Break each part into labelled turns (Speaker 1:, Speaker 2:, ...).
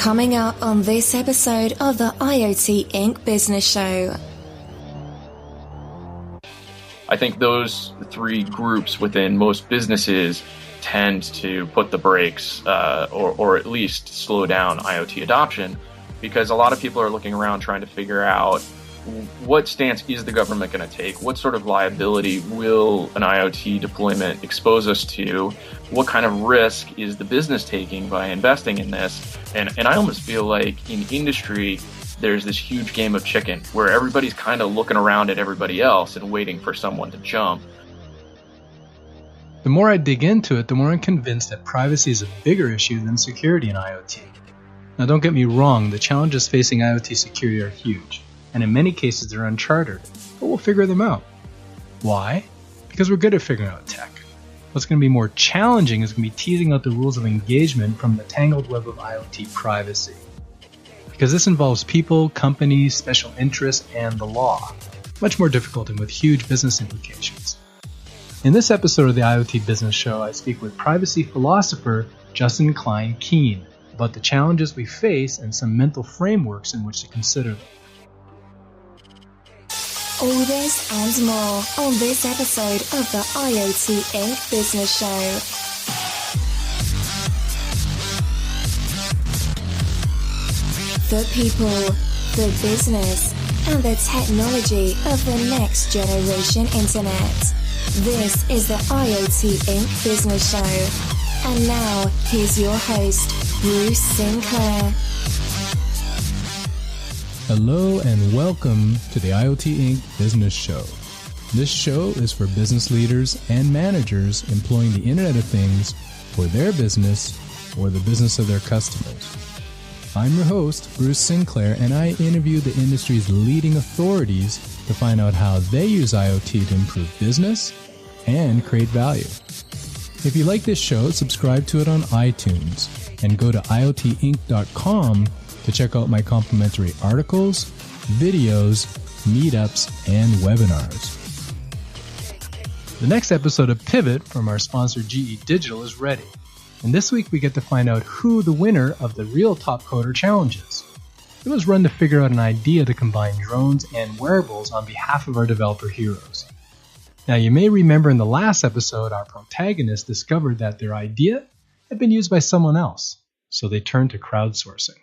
Speaker 1: Coming up on this episode of the IoT Inc. Business Show.
Speaker 2: I think those three groups within most businesses tend to put the brakes or at least slow down IoT adoption, because a lot of people are looking around trying to figure out what stance is the government going to take? What sort of liability will an IoT deployment expose us to? What kind of risk is the business taking by investing in this? And I almost feel like in industry, there's this huge game of chicken where everybody's kind of looking around at everybody else and waiting for someone to jump.
Speaker 3: The more I dig into it, the more I'm convinced that privacy is a bigger issue than security in IoT. Now, don't get me wrong, the challenges facing IoT security are huge, and in many cases they're unchartered, but we'll figure them out. Why? Because we're good at figuring out tech. What's going to be more challenging is going to be teasing out the rules of engagement from the tangled web of IoT privacy. Because this involves people, companies, special interests, and the law. Much more difficult and with huge business implications. In this episode of the IoT Business Show, I speak with privacy philosopher Justin Klein Keane about the challenges we face and some mental frameworks in which to consider them.
Speaker 1: All this and more on this episode of the IoT Inc. Business Show. The people, the business, and the technology of the next generation internet. This is the IoT Inc. Business Show. And now, here's your host, Bruce Sinclair.
Speaker 3: Hello and welcome to the IoT Inc. Business Show. This show is for business leaders and managers employing the Internet of Things for their business or the business of their customers. I'm your host, Bruce Sinclair, and I interview the industry's leading authorities to find out how they use IoT to improve business and create value. If you like this show, subscribe to it on iTunes and go to iotinc.com to check out my complimentary articles, videos, meetups, and webinars. The next episode of Pivot from our sponsor GE Digital is ready. And this week we get to find out who the winner of the Real Top Coder Challenge is. It was run to figure out an idea to combine drones and wearables on behalf of our developer heroes. Now, you may remember in the last episode, our protagonists discovered that their idea had been used by someone else, so they turned to crowdsourcing.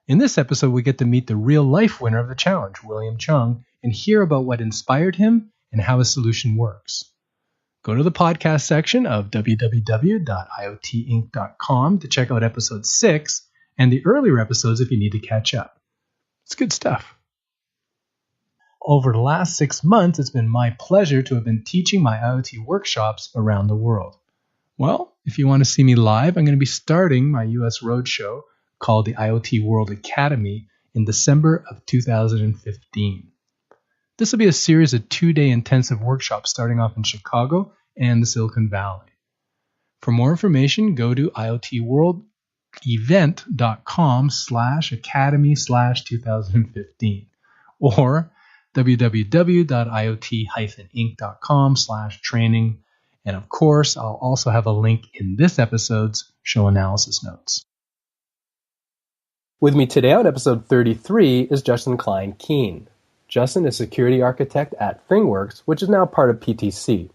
Speaker 3: In this episode, we get to meet the real-life winner of the challenge, William Chung, and hear about what inspired him and how his solution works. Go to the podcast section of www.iotinc.com to check out episode 6 and the earlier episodes if you need to catch up. It's good stuff. Over the last 6 months, it's been my pleasure to have been teaching my IoT workshops around the world. Well, if you want to see me live, I'm going to be starting my US roadshow called the IoT World Academy in December of 2015. This will be a series of 2-day intensive workshops starting off in Chicago and the Silicon Valley. For more information, go to iotworldevent.com/academy/2015 or www.iot-inc.com/training. And of course, I'll also have a link in this episode's show analysis notes. With me today on episode 33 is Justin Klein Keane. Justin is security architect at ThingWorx, which is now part of PTC.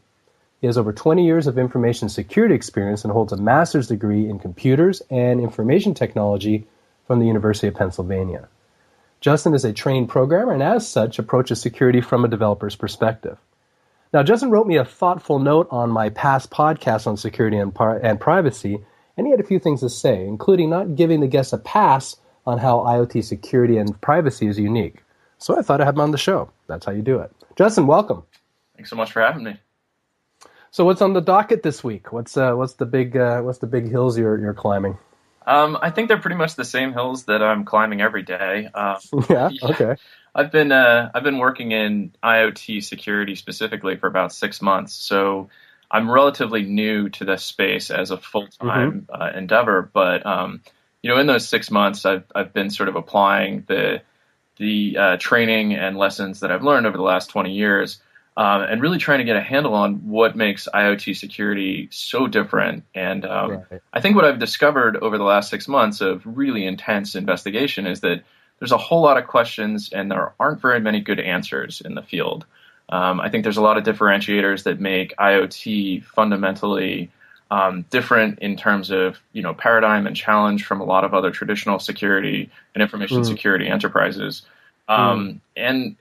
Speaker 3: He has over 20 years of information security experience and holds a master's degree in computers and information technology from the University of Pennsylvania. Justin is a trained programmer and as such approaches security from a developer's perspective. Now, Justin wrote me a thoughtful note on my past podcast on security and privacy, and he had a few things to say, including not giving the guests a pass on how IoT security and privacy is unique. So I thought I'd have him on the show. That's how you do it. Justin, welcome.
Speaker 2: Thanks so much for having me.
Speaker 3: So what's on the docket this week? What's the big hills you're climbing?
Speaker 2: I think they're pretty much the same hills that I'm climbing every day.
Speaker 3: Yeah. Okay.
Speaker 2: I've been working in IoT security specifically for about 6 months, so I'm relatively new to this space as a full-time endeavor. But in those 6 months, I've been sort of applying the training and lessons that I've learned over the last 20 years and really trying to get a handle on what makes IoT security so different. And I think what I've discovered over the last 6 months of really intense investigation is that there's a whole lot of questions and there aren't very many good answers in the field. I think there's a lot of differentiators that make IoT fundamentally different in terms of, paradigm and challenge from a lot of other traditional security and information security enterprises. And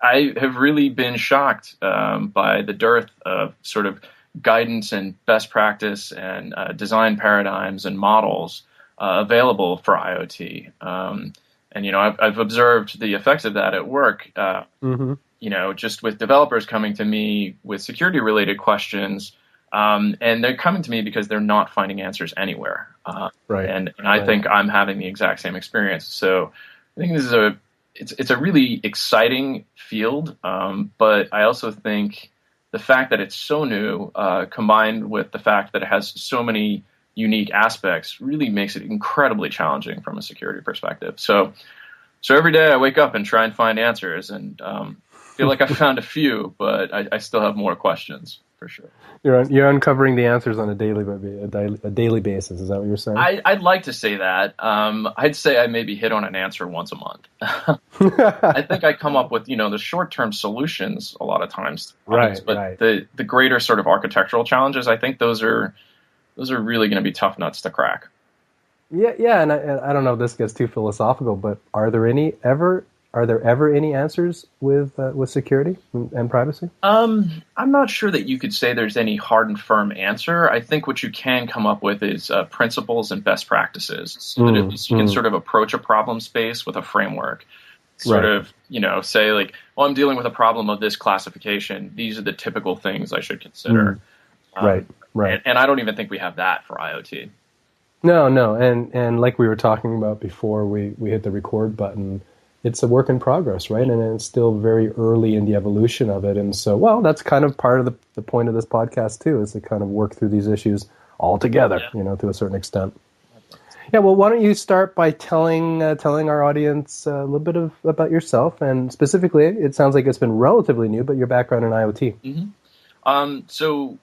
Speaker 2: I have really been shocked by the dearth of sort of guidance and best practice and design paradigms and models available for IoT. And I've observed the effects of that at work. Just with developers coming to me with security-related questions, and they're coming to me because they're not finding answers anywhere. And I think I'm having the exact same experience. So I think this is it's a really exciting field, but I also think the fact that it's so new, combined with the fact that it has so many unique aspects, really makes it incredibly challenging from a security perspective. So every day I wake up and try and find answers, and feel like I found a few, but I still have more questions for sure.
Speaker 4: You're uncovering the answers on a daily basis. Is that what you're saying?
Speaker 2: I'd like to say that. I'd say I maybe hit on an answer once a month. I think I come up with the short-term solutions a lot of times. But the greater sort of architectural challenges, I think those are really going to be tough nuts to crack.
Speaker 4: Yeah, and I don't know if this gets too philosophical, but are there ever any answers with security and privacy?
Speaker 2: I'm not sure that you could say there's any hard and firm answer. I think what you can come up with is principles and best practices, so that at least you can sort of approach a problem space with a framework. Sort of, say like, well, I'm dealing with a problem of this classification. These are the typical things I should consider.
Speaker 4: Right.
Speaker 2: And I don't even think we have that for IoT.
Speaker 4: No, and like we were talking about before we hit the record button, it's a work in progress, right? And it's still very early in the evolution of it. And so, well, that's kind of part of the point of this podcast too, is to kind of work through these issues all together, to a certain extent. Yeah, well, why don't you start by telling our audience a little bit about yourself, and specifically, it sounds like it's been relatively new, but your background in IoT.
Speaker 2: So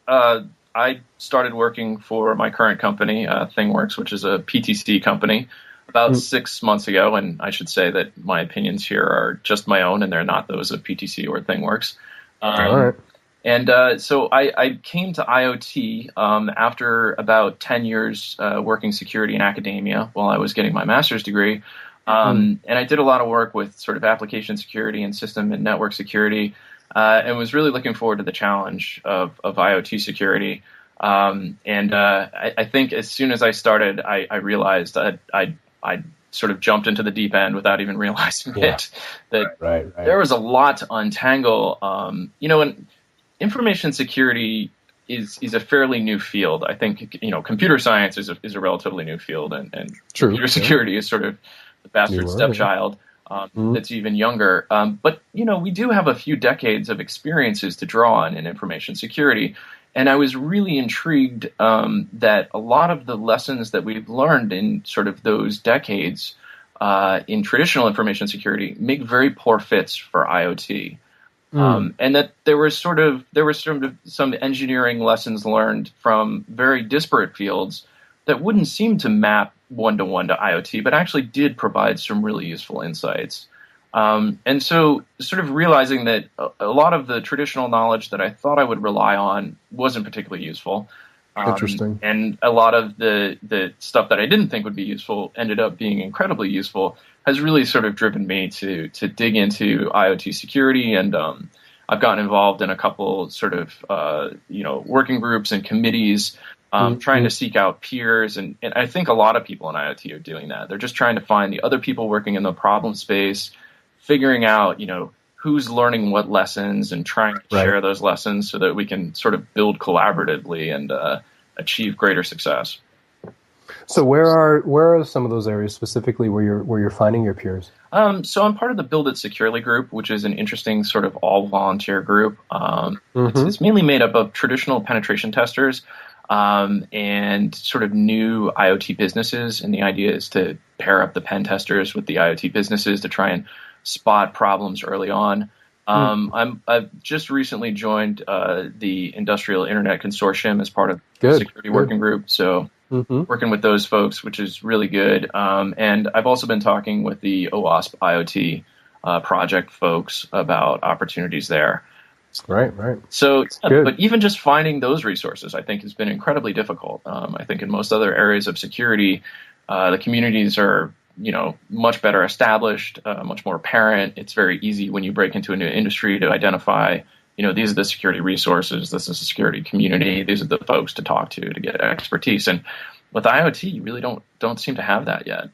Speaker 2: I started working for my current company, ThingWorx, which is a PTC company, about 6 months ago. And I should say that my opinions here are just my own, and they're not those of PTC or ThingWorx.
Speaker 4: All right.
Speaker 2: And so I came to IoT after about 10 years working security in academia while I was getting my master's degree. And I did a lot of work with sort of application security and system and network security, and was really looking forward to the challenge of IoT security. I think as soon as I started, I realized that I sort of jumped into the deep end without even realizing it. That there was a lot to untangle. And information security is a fairly new field. I think computer science is a relatively new field, and computer security is sort of the bastard stepchild. That's even younger. But we do have a few decades of experiences to draw on in information security. And I was really intrigued that a lot of the lessons that we've learned in sort of those decades in traditional information security make very poor fits for IoT. And that there were some engineering lessons learned from very disparate fields that wouldn't seem to map one-to-one to IoT, but actually did provide some really useful insights. And so sort of realizing that a lot of the traditional knowledge that I thought I would rely on wasn't particularly useful.
Speaker 4: Interesting.
Speaker 2: And a lot of the stuff that I didn't think would be useful ended up being incredibly useful, has really sort of driven me to dig into IoT security. And I've gotten involved in a couple sort of, working groups and committees, trying to seek out peers. And I think a lot of people in IoT are doing that. They're just trying to find the other people working in the problem space, figuring out, who's learning what lessons and trying to share those lessons so that we can sort of build collaboratively and achieve greater success.
Speaker 4: So where are some of those areas specifically where you're finding your peers?
Speaker 2: So I'm part of the Build It Securely group, which is an interesting sort of all volunteer group. It's mainly made up of traditional penetration testers and sort of new IoT businesses. And the idea is to pair up the pen testers with the IoT businesses to try and spot problems early on. I've just recently joined the Industrial Internet Consortium as part of the Security Working Group. So working with those folks, which is really good. And I've also been talking with the OWASP IoT project folks about opportunities there.
Speaker 4: Right.
Speaker 2: So, but even just finding those resources, I think, has been incredibly difficult. I think in most other areas of security, the communities are, much better established, much more apparent. It's very easy when you break into a new industry to identify, these are the security resources, this is the security community, these are the folks to talk to get expertise. And with IoT, you really don't seem to have that yet.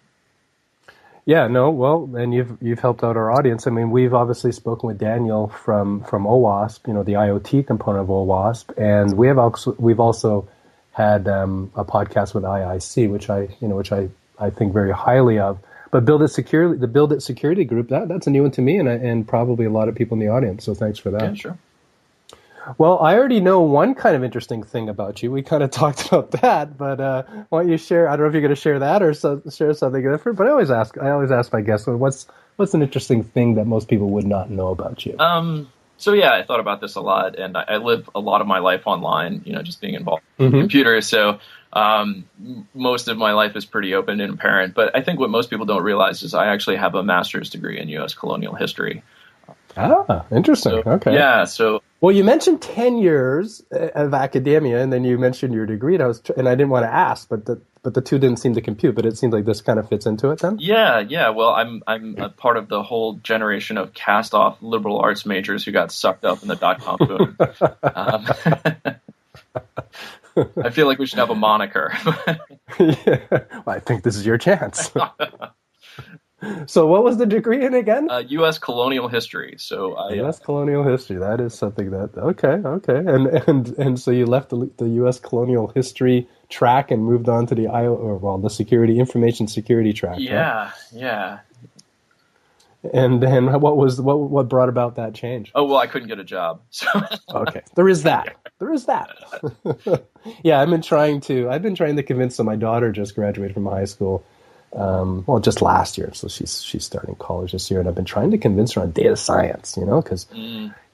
Speaker 4: Yeah, no, well, and you've helped out our audience. I mean, we've obviously spoken with Daniel from OWASP, the IoT component of OWASP, and we've also had a podcast with IIC, which I think very highly of. But the Build It Security group, that's a new one to me, and probably a lot of people in the audience. So thanks for that.
Speaker 2: Yeah, sure.
Speaker 4: Well, I already know one kind of interesting thing about you. We kind of talked about that, but why don't you share? I don't know if you're going to share that or share something different. But I always ask my guests, what's an interesting thing that most people would not know about you?
Speaker 2: So yeah, I thought about this a lot, and I live a lot of my life online. Just being involved in computers. So most of my life is pretty open and apparent. But I think what most people don't realize is I actually have a master's degree in U.S. colonial history.
Speaker 4: Ah, interesting.
Speaker 2: So,
Speaker 4: okay.
Speaker 2: Yeah. So.
Speaker 4: Well, you mentioned 10 years of academia, and then you mentioned your degree, and I didn't want to ask, but the two didn't seem to compute. But it seems like this kind of fits into it, then.
Speaker 2: Yeah. Well, I'm a part of the whole generation of cast-off liberal arts majors who got sucked up in the dot-com boom. I feel like we should have a moniker.
Speaker 4: Yeah. Well, I think this is your chance. So what was the degree in again?
Speaker 2: U.S. colonial history. So
Speaker 4: U.S. colonial history. That is something that okay. And so you left the U.S. colonial history track and moved on to the security information security track.
Speaker 2: Yeah,
Speaker 4: right?
Speaker 2: Yeah.
Speaker 4: And then what brought about that change?
Speaker 2: Oh well, I couldn't get a job. So.
Speaker 4: Okay, there is that. Yeah, I've been trying to convince them. My daughter just graduated from high school. Just last year, so she's starting college this year, and I've been trying to convince her on data science, because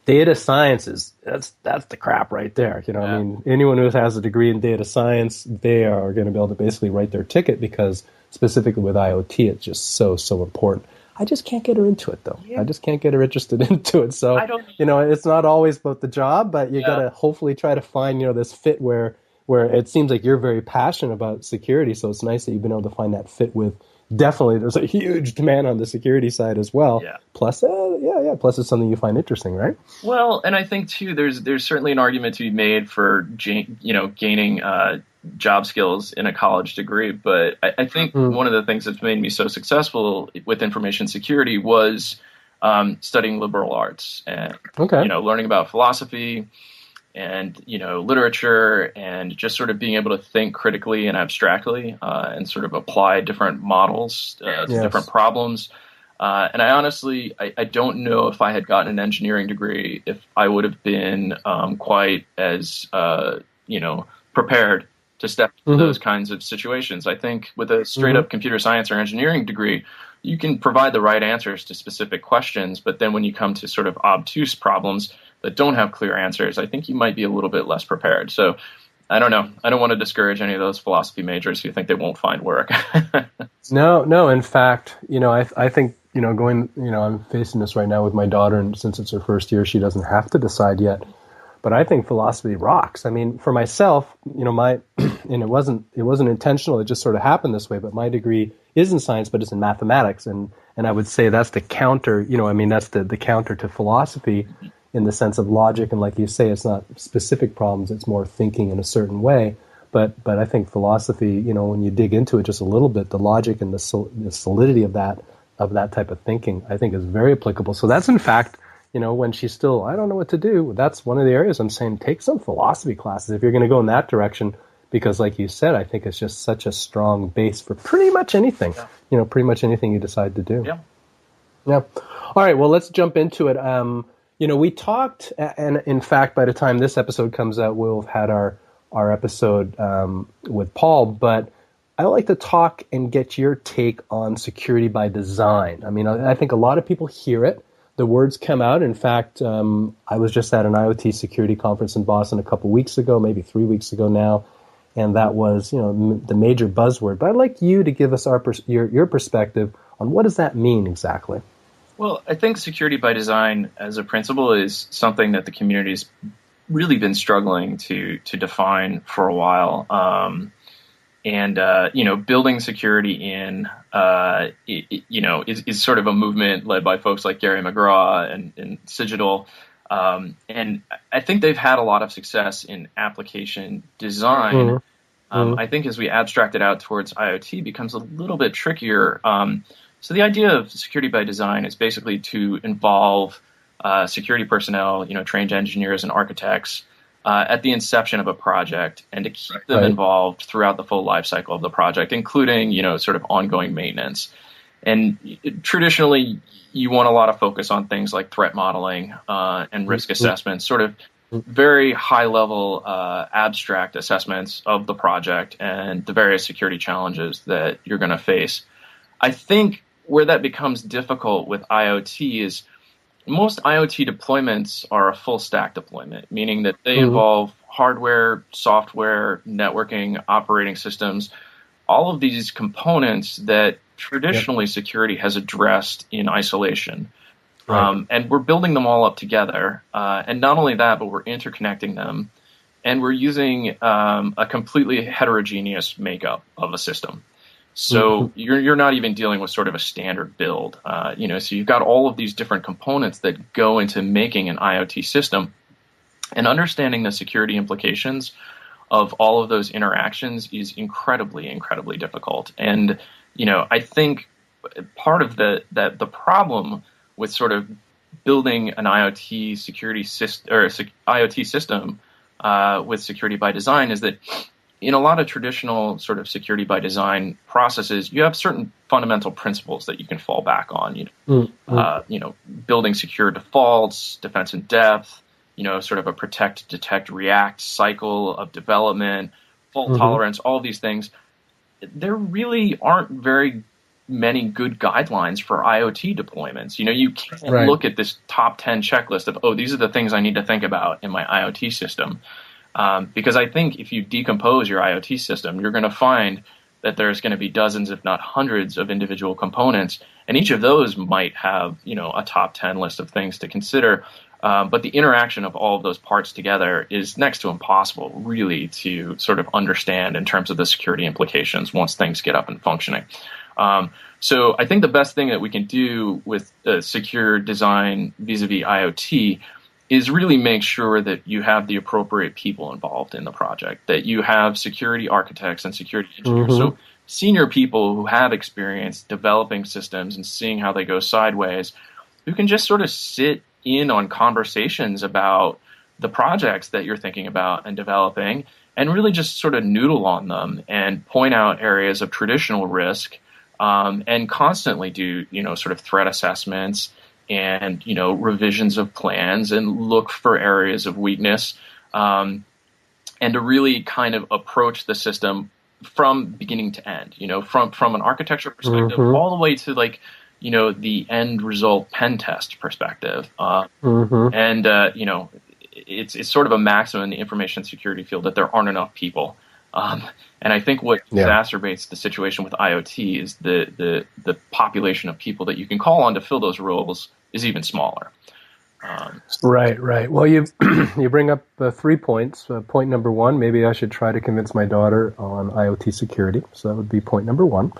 Speaker 4: data science that's the crap right there. Yeah. I mean, anyone who has a degree in data science, they are going to be able to basically write their ticket, because specifically with IoT, it's just so important. I just can't get her into it, though. Yeah. I just can't get her interested into it. So, it's not always about the job, but you got to hopefully try to find, this fit where it seems like you're very passionate about security. So it's nice that you've been able to find that fit with, definitely there's a huge demand on the security side as well. Yeah. Plus, plus it's something you find interesting, right?
Speaker 2: Well, and I think too, there's certainly an argument to be made for, gaining job skills in a college degree. But I think one of the things that's made me so successful with information security was studying liberal arts and, learning about philosophy and, literature, and just sort of being able to think critically and abstractly and sort of apply different models to different problems. And I honestly, I don't know if I had gotten an engineering degree, if I would have been quite as, prepared to step into those kinds of situations. I think with a straight up computer science or engineering degree, you can provide the right answers to specific questions. But then when you come to sort of obtuse problems that don't have clear answers, I think you might be a little bit less prepared. So I don't know. I don't want to discourage any of those philosophy majors who think they won't find work.
Speaker 4: No. In fact, I think, going, I'm facing this right now with my daughter, and since it's her first year, she doesn't have to decide yet. But I think philosophy rocks. I mean, for myself, and it wasn't intentional. It just sort of happened this way. But my degree is in science, but it's in mathematics. And I would say that's the counter, that's the counter to philosophy, in the sense of logic. And like you say, it's not specific problems, it's more thinking in a certain way. But I think philosophy, when you dig into it just a little bit, the logic and the solidity of that type of thinking, I think is very applicable. So that's in fact, when she's still, I don't know what to do, that's one of the areas I'm saying, take some philosophy classes if you're going to go in that direction, because like you said, I think it's just such a strong base for pretty much anything, pretty much anything you decide to do. Yeah. All right, well, let's jump into it. We talked, and in fact, by the time this episode comes out, we'll have had our episode with Paul, but I like to talk and get your take on security by design. I mean, I think a lot of people hear it. the words come out. In fact, I was just at an IoT security conference in Boston a couple weeks ago, maybe 3 weeks ago now, and that was, the major buzzword. But I'd like you to give us your perspective on what does that mean exactly.
Speaker 2: Well, I think security by design as a principle is something that the community's really been struggling to define for a while. Building security in, is sort of a movement led by folks like Gary McGraw and Cigital. And I think they've had a lot of success in application design. I think as we abstract it out towards IoT, it becomes a little bit trickier. So the idea of security by design is basically to involve security personnel, trained engineers and architects at the inception of a project, and to keep them involved throughout the full life cycle of the project, including, sort of ongoing maintenance. And traditionally, you want a lot of focus on things like threat modeling and risk assessments, sort of very high-level abstract assessments of the project and the various security challenges that you're going to face. I think where that becomes difficult with IoT is most IoT deployments are a full stack deployment, meaning that they involve hardware, software, networking, operating systems, all of these components that traditionally security has addressed in isolation. And we're building them all up together. And not only that, but we're interconnecting them. And we're using a completely heterogeneous makeup of a system. So you're not even dealing with sort of a standard build, so you've got all of these different components that go into making an IoT system, and understanding the security implications of all of those interactions is incredibly, incredibly difficult. And, I think part of the problem with sort of building an IoT security system or IoT system with security by design is that in a lot of traditional sort of security by design processes, you have certain fundamental principles that you can fall back on. Building secure defaults, defense in depth, sort of a protect, detect, react cycle of development, fault tolerance, all of these things. There really aren't very many good guidelines for IoT deployments. You can't look at this top 10 checklist of, these are the things I need to think about in my IoT system. Because I think if you decompose your IoT system, you're going to find that there's going to be dozens, if not hundreds, of individual components, and each of those might have, a top 10 list of things to consider. But the interaction of all of those parts together is next to impossible, really, to sort of understand in terms of the security implications once things get up and functioning. So I think the best thing that we can do with secure design vis-a-vis IoT is really make sure that you have the appropriate people involved in the project, that you have security architects and security engineers. So senior people who have experience developing systems and seeing how they go sideways, who can just sort of sit in on conversations about the projects that you're thinking about and developing, and really just sort of noodle on them and point out areas of traditional risk, and constantly do, sort of threat assessments and, revisions of plans, and look for areas of weakness, and to really kind of approach the system from beginning to end, from an architecture perspective all the way to the end result pen test perspective. And, it's sort of a maxim in the information security field that there aren't enough people. And I think what exacerbates the situation with IoT is the population of people that you can call on to fill those roles is even smaller.
Speaker 4: Right. Well, you bring up 3 points. Point number 1, maybe I should try to convince my daughter on IoT security. So that would be point number 1.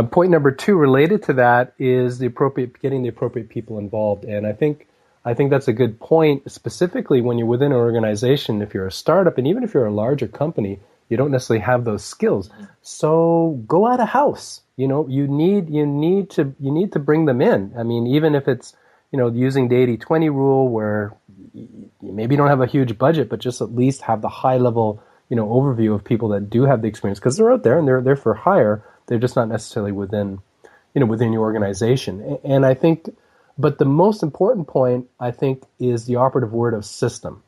Speaker 4: Point number 2, related to that, is getting the appropriate people involved. And I think that's a good point, specifically when you're within an organization. If you're a startup, and even if you're a larger company, you don't necessarily have those skills. So go out of house. You need to bring them in. I mean, even if it's using the 80-20 rule, where you maybe don't have a huge budget, but just at least have the high level, overview of people that do have the experience, because they're out there and they're for hire. They're just not necessarily within your organization. And I think, but the most important point, I think, is the operative word of system.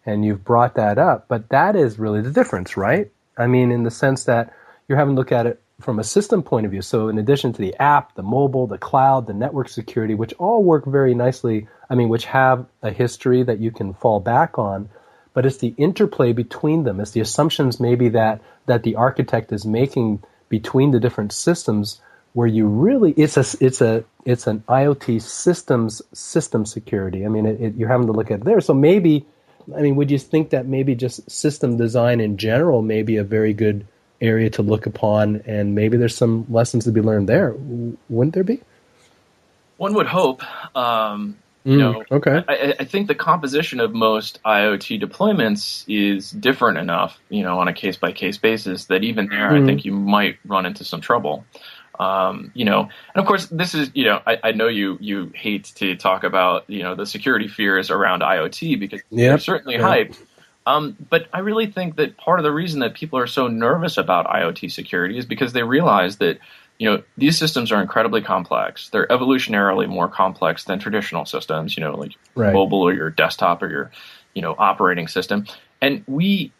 Speaker 4: And you've brought that up, but that is really the difference, right? I mean, in the sense that you're having to look at it from a system point of view, so in addition to the app, the mobile, the cloud, the network security, which all work very nicely, which have a history that you can fall back on, but it's the interplay between them. It's the assumptions maybe that the architect is making between the different systems where you really, it's an IoT system security. You're having to look at it there. So maybe, would you think that maybe just system design in general may be a very good area to look upon, and maybe there's some lessons to be learned there? Wouldn't there be?
Speaker 2: One would hope.
Speaker 4: Okay.
Speaker 2: I think the composition of most IoT deployments is different enough, on a case-by-case basis, that even there, I think you might run into some trouble. And of course, this is, I know you hate to talk about, the security fears around IoT because they're certainly hyped. But I really think that part of the reason that people are so nervous about IoT security is because they realize that, these systems are incredibly complex. They're evolutionarily more complex than traditional systems, like mobile or your desktop or your, operating system. And we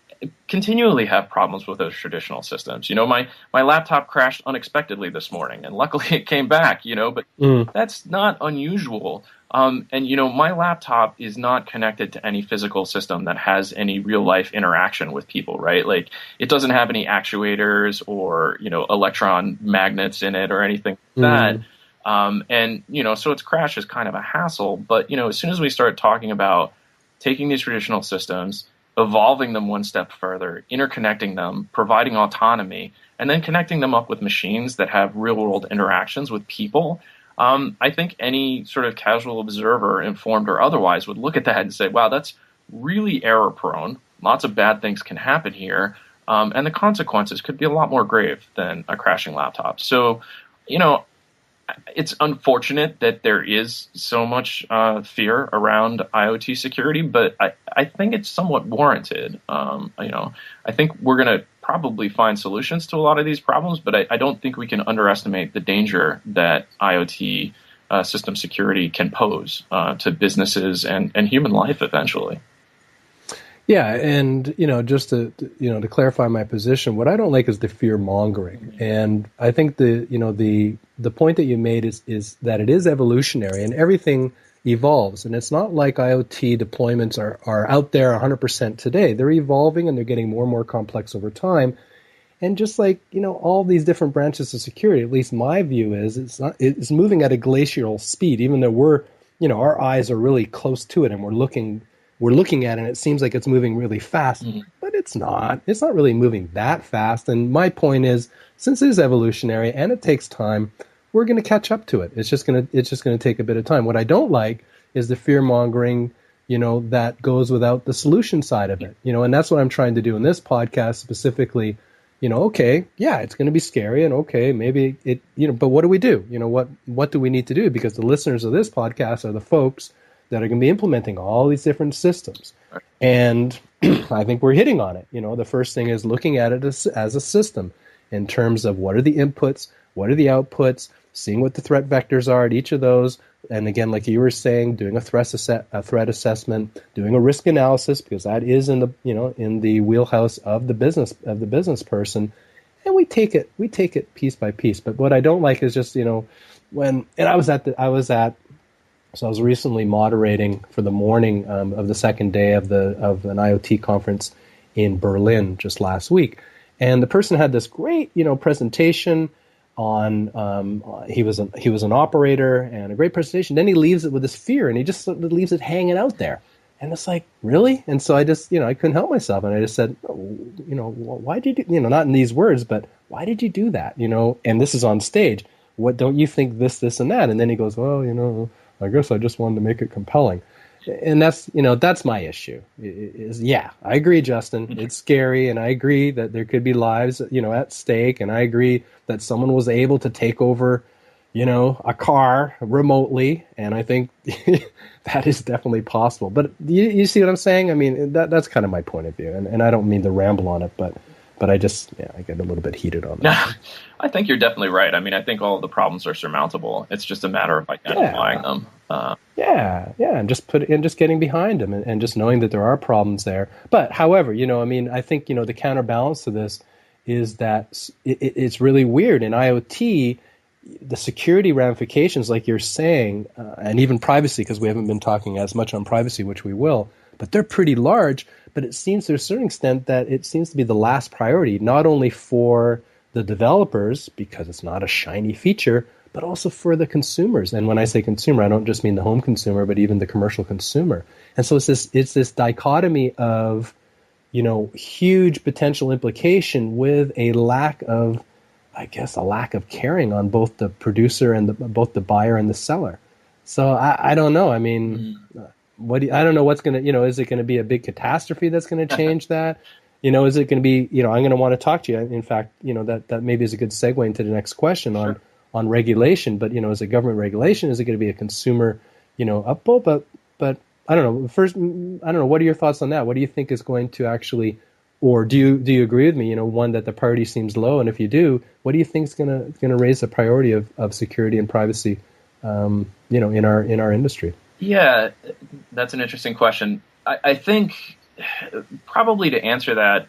Speaker 2: continually have problems with those traditional systems. My laptop crashed unexpectedly this morning, and luckily it came back, but that's not unusual. And my laptop is not connected to any physical system that has any real life interaction with people, right? Like, it doesn't have any actuators or, electron magnets in it or anything like that. And, so its crash is kind of a hassle. But, as soon as we start talking about taking these traditional systems, evolving them one step further, interconnecting them, providing autonomy, and then connecting them up with machines that have real-world interactions with people, I think any sort of casual observer, informed or otherwise, would look at that and say, wow, that's really error-prone. Lots of bad things can happen here, and the consequences could be a lot more grave than a crashing laptop. So, it's unfortunate that there is so much fear around IoT security, but I think it's somewhat warranted. I think we're going to probably find solutions to a lot of these problems, but I don't think we can underestimate the danger that IoT system security can pose to businesses and human life eventually.
Speaker 4: Yeah, and just to clarify my position, what I don't like is the fear mongering, and I think the point that you made is that it is evolutionary and everything evolves, and it's not like IoT deployments are out there 100% today. They're evolving and they're getting more and more complex over time, and just like all these different branches of security, at least my view is it's moving at a glacial speed, even though we're our eyes are really close to it and we're looking at it and it seems like it's moving really fast, but it's not. It's not really moving that fast. And my point is, since it is evolutionary and it takes time, we're going to catch up to it. It's just going to take a bit of time. What I don't like is the fear mongering, that goes without the solution side of it. And that's what I'm trying to do in this podcast specifically. Okay, yeah, it's going to be scary, and okay, maybe it, but what do we do? What do we need to do? Because the listeners of this podcast are the folks that are going to be implementing all these different systems. And I think we're hitting on it. The first thing is looking at it as a system in terms of what are the inputs, what are the outputs, seeing what the threat vectors are at each of those. And again, like you were saying, doing a threat assessment, doing a risk analysis, because that is in the wheelhouse of the business person. And we take it piece by piece. But what I don't like is just, So I was recently moderating for the morning of the second day of an IoT conference in Berlin just last week, and the person had this great presentation on he was an operator and a great presentation. Then he leaves it with this fear, and he just leaves it hanging out there, and it's like, really? And so I just I couldn't help myself, and I just said, why did you not in these words, but why did you do that? And this is on stage. What don't you think this and that? And then he goes, well, I guess I just wanted to make it compelling. And that's my issue. I agree, Justin. It's scary, and I agree that there could be lives, at stake, and I agree that someone was able to take over, a car remotely, and I think that is definitely possible. But you see what I'm saying? I mean, that's kind of my point of view, and I don't mean to ramble on it, but I just, I get a little bit heated on that.
Speaker 2: I think you're definitely right. I mean, I think all of the problems are surmountable. It's just a matter of identifying them.
Speaker 4: And just getting behind them and just knowing that there are problems there. But however, I think, the counterbalance to this is that it's really weird. In IoT, the security ramifications, like you're saying, and even privacy, because we haven't been talking as much on privacy, which we will, but they're pretty large. But it seems to a certain extent that it seems to be the last priority, not only for the developers, because it's not a shiny feature, but also for the consumers. And when I say consumer, I don't just mean the home consumer, but even the commercial consumer. And so it's this dichotomy of, huge potential implication with a lack of caring on both the producer and both the buyer and the seller. So I don't know. I mean, I don't know what's going to, is it going to be a big catastrophe that's going to change that? Is it going to be, I'm going to want to talk to you. In fact, that maybe is a good segue into the next question on regulation. But, is it government regulation? Is it going to be a consumer, upvote? But I don't know. First, I don't know. What are your thoughts on that? What do you think is going to actually, or do you agree with me? One, that the priority seems low, and if you do, what do you think is going to raise the priority of security and privacy, in our industry? Yeah,
Speaker 2: that's an interesting question. I think probably to answer that,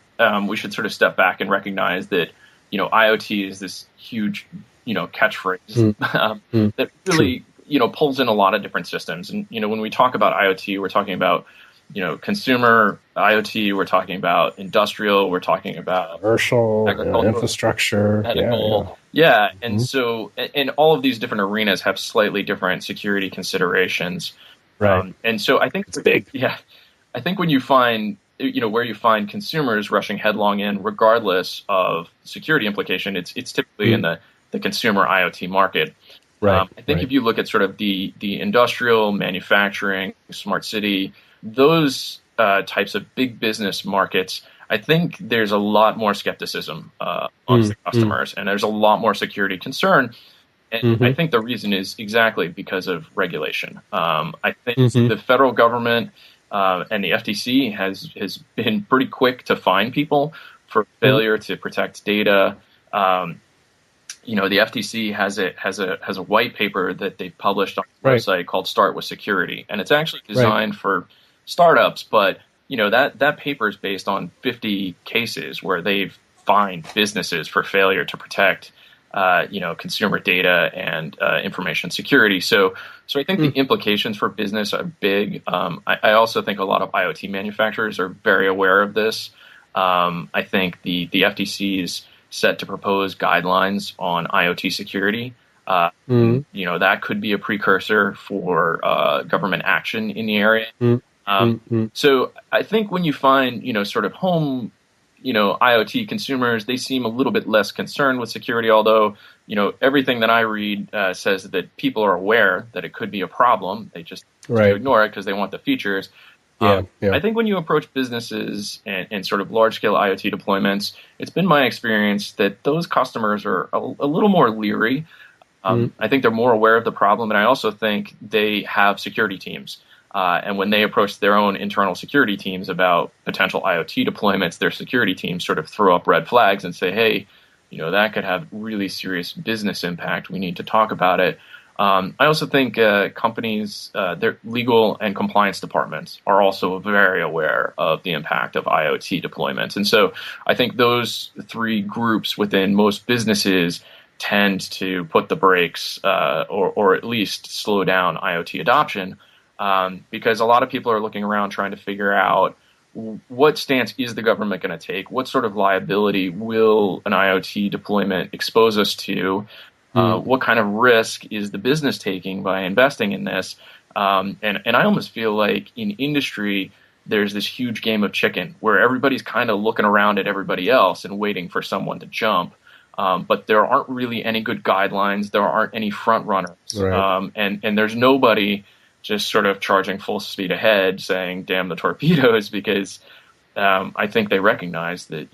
Speaker 2: we should sort of step back and recognize that IoT is this huge catchphrase that really pulls in a lot of different systems. And when we talk about IoT, we're talking about consumer IoT, we're talking about industrial, we're talking about
Speaker 4: commercial, infrastructure,
Speaker 2: medical. Yeah. And so, and all of these different arenas have slightly different security considerations.
Speaker 4: Right.
Speaker 2: And so I think
Speaker 4: it's big.
Speaker 2: Yeah. I think when you find, where you find consumers rushing headlong in, regardless of security implication, it's typically in the consumer IoT market.
Speaker 4: Right.
Speaker 2: I think if you look at sort of the industrial, manufacturing, smart city, those types of big business markets, I think there's a lot more skepticism amongst the customers, and there's a lot more security concern. And I think the reason is exactly because of regulation. I think the federal government and the FTC has been pretty quick to fine people for failure to protect data. The FTC has a white paper that they've published on their website called "Start with Security," and it's actually designed for startups. But that paper is based on 50 cases where they've fined businesses for failure to protect consumer data and information security. So I think the implications for business are big. I also think a lot of IoT manufacturers are very aware of this. I think the FTC is set to propose guidelines on IoT security. That could be a precursor for government action in the area. So I think when you find, sort of home, IoT consumers, they seem a little bit less concerned with security, although, everything that I read says that people are aware that it could be a problem. They just ignore it because they want the features. I think when you approach businesses and sort of large-scale IoT deployments, it's been my experience that those customers are a little more leery. I think they're more aware of the problem, and I also think they have security teams. And when they approach their own internal security teams about potential IoT deployments, their security teams sort of throw up red flags and say, hey, that could have really serious business impact. We need to talk about it. I also think companies, their legal and compliance departments are also very aware of the impact of IoT deployments. And so I think those three groups within most businesses tend to put the brakes or at least slow down IoT adoption. Because a lot of people are looking around trying to figure out what stance is the government going to take? What sort of liability will an IoT deployment expose us to? What kind of risk is the business taking by investing in this? And I almost feel like in industry, there's this huge game of chicken where everybody's kind of looking around at everybody else and waiting for someone to jump. But there aren't really any good guidelines. There aren't any front runners. And there's nobody just sort of charging full speed ahead saying, damn the torpedoes, because I think they recognize that,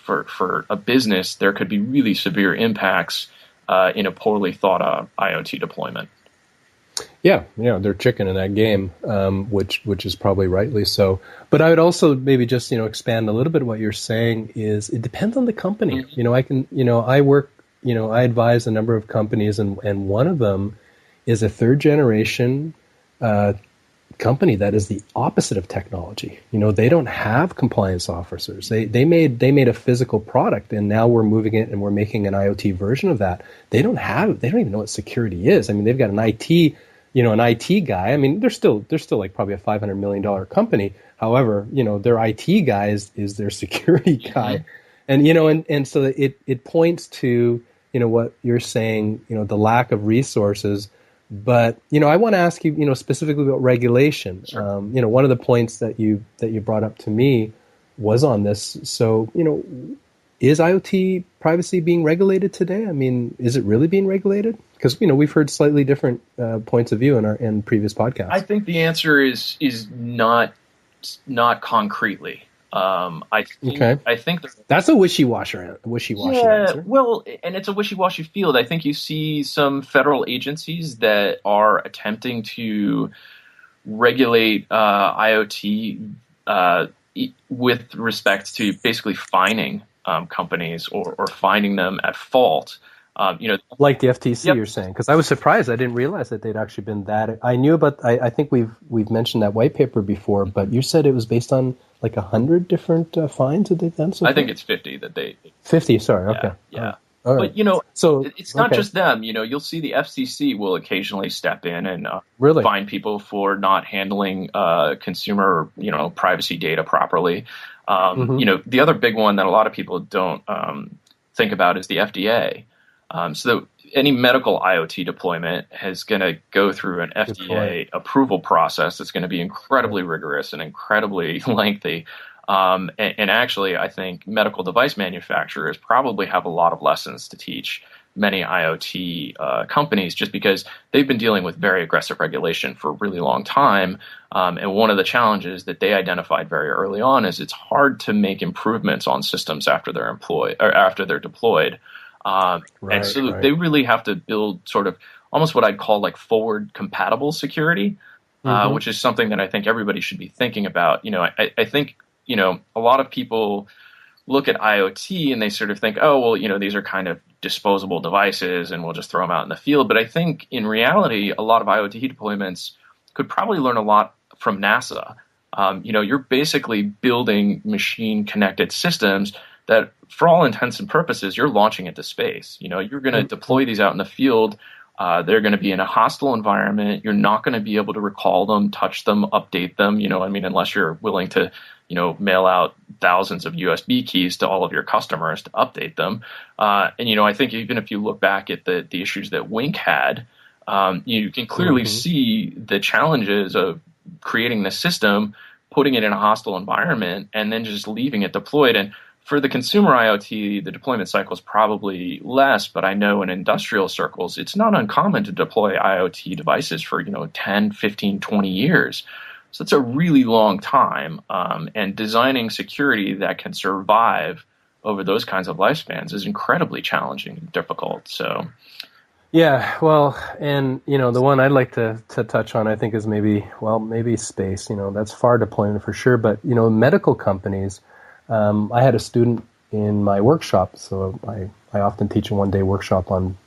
Speaker 2: for a business, there could be really severe impacts in a poorly thought out IoT deployment.
Speaker 4: Yeah, they're chicken in that game, which is probably rightly so. But I would also maybe just, expand a little bit what you're saying is it depends on the company. I work, I advise a number of companies, and one of them is a third generation company that is the opposite of technology. They don't have compliance officers. They made a physical product, and now we're moving it and we're making an IoT version of that. They don't even know what security is. I mean, they've got an IT guy. I mean, they're still like probably a $500 million company. However, their IT guy is their security guy. And so it points to, what you're saying, the lack of resources. But, I want to ask you, specifically about regulation.
Speaker 2: Sure.
Speaker 4: One of the points that you brought up to me was on this. So, is IoT privacy being regulated today? I mean, is it really being regulated? Because, we've heard slightly different points of view in previous podcasts.
Speaker 2: I think the answer is not concretely. I think
Speaker 4: that's a wishy-washy answer.
Speaker 2: Well, and it's a wishy-washy field. I think you see some federal agencies that are attempting to regulate IoT with respect to basically fining companies or finding them at fault.
Speaker 4: Like the FTC,
Speaker 2: Yep.
Speaker 4: You're saying? Because I was surprised. I didn't realize that they'd actually been that. I knew about. I think we've mentioned that white paper before, but you said it was based on like 100 different fines that they've done. So
Speaker 2: I think it's 50 that they.
Speaker 4: 50. Sorry. Okay.
Speaker 2: Yeah.
Speaker 4: All right.
Speaker 2: But
Speaker 4: so
Speaker 2: it's not just them. You'll see the FCC will occasionally step in and
Speaker 4: really
Speaker 2: fine people for not handling consumer privacy data properly. The other big one that a lot of people don't think about is the FDA. So any medical IoT deployment is going to go through an FDA approval process that's going to be incredibly rigorous and incredibly lengthy. And actually, I think medical device manufacturers probably have a lot of lessons to teach many IoT companies, just because they've been dealing with very aggressive regulation for a really long time. And one of the challenges that they identified very early on is it's hard to make improvements on systems after they're deployed. And so they really have to build sort of almost what I'd call like forward compatible security, which is something that I think everybody should be thinking about. I think, a lot of people look at IoT and they sort of think, oh, well, these are kind of disposable devices and we'll just throw them out in the field. But I think in reality, a lot of IoT deployments could probably learn a lot from NASA. You're basically building machine connected systems that, for all intents and purposes, you're launching into space. You're going to deploy these out in the field. They're going to be in a hostile environment. You're not going to be able to recall them, touch them, update them, unless you're willing to, mail out thousands of USB keys to all of your customers to update them. And I think even if you look back at the issues that Wink had, you can clearly see the challenges of creating the system, putting it in a hostile environment, and then just leaving it deployed. And for the consumer IoT, the deployment cycle is probably less, but I know in industrial circles, it's not uncommon to deploy IoT devices for, 10, 15, 20 years. So it's a really long time. And designing security that can survive over those kinds of lifespans is incredibly challenging and difficult. So,
Speaker 4: yeah, well, and, the one I'd like to touch on, I think, is maybe space. That's far deployment for sure. But, medical companies, I had a student in my workshop, so I often teach a one-day workshop on,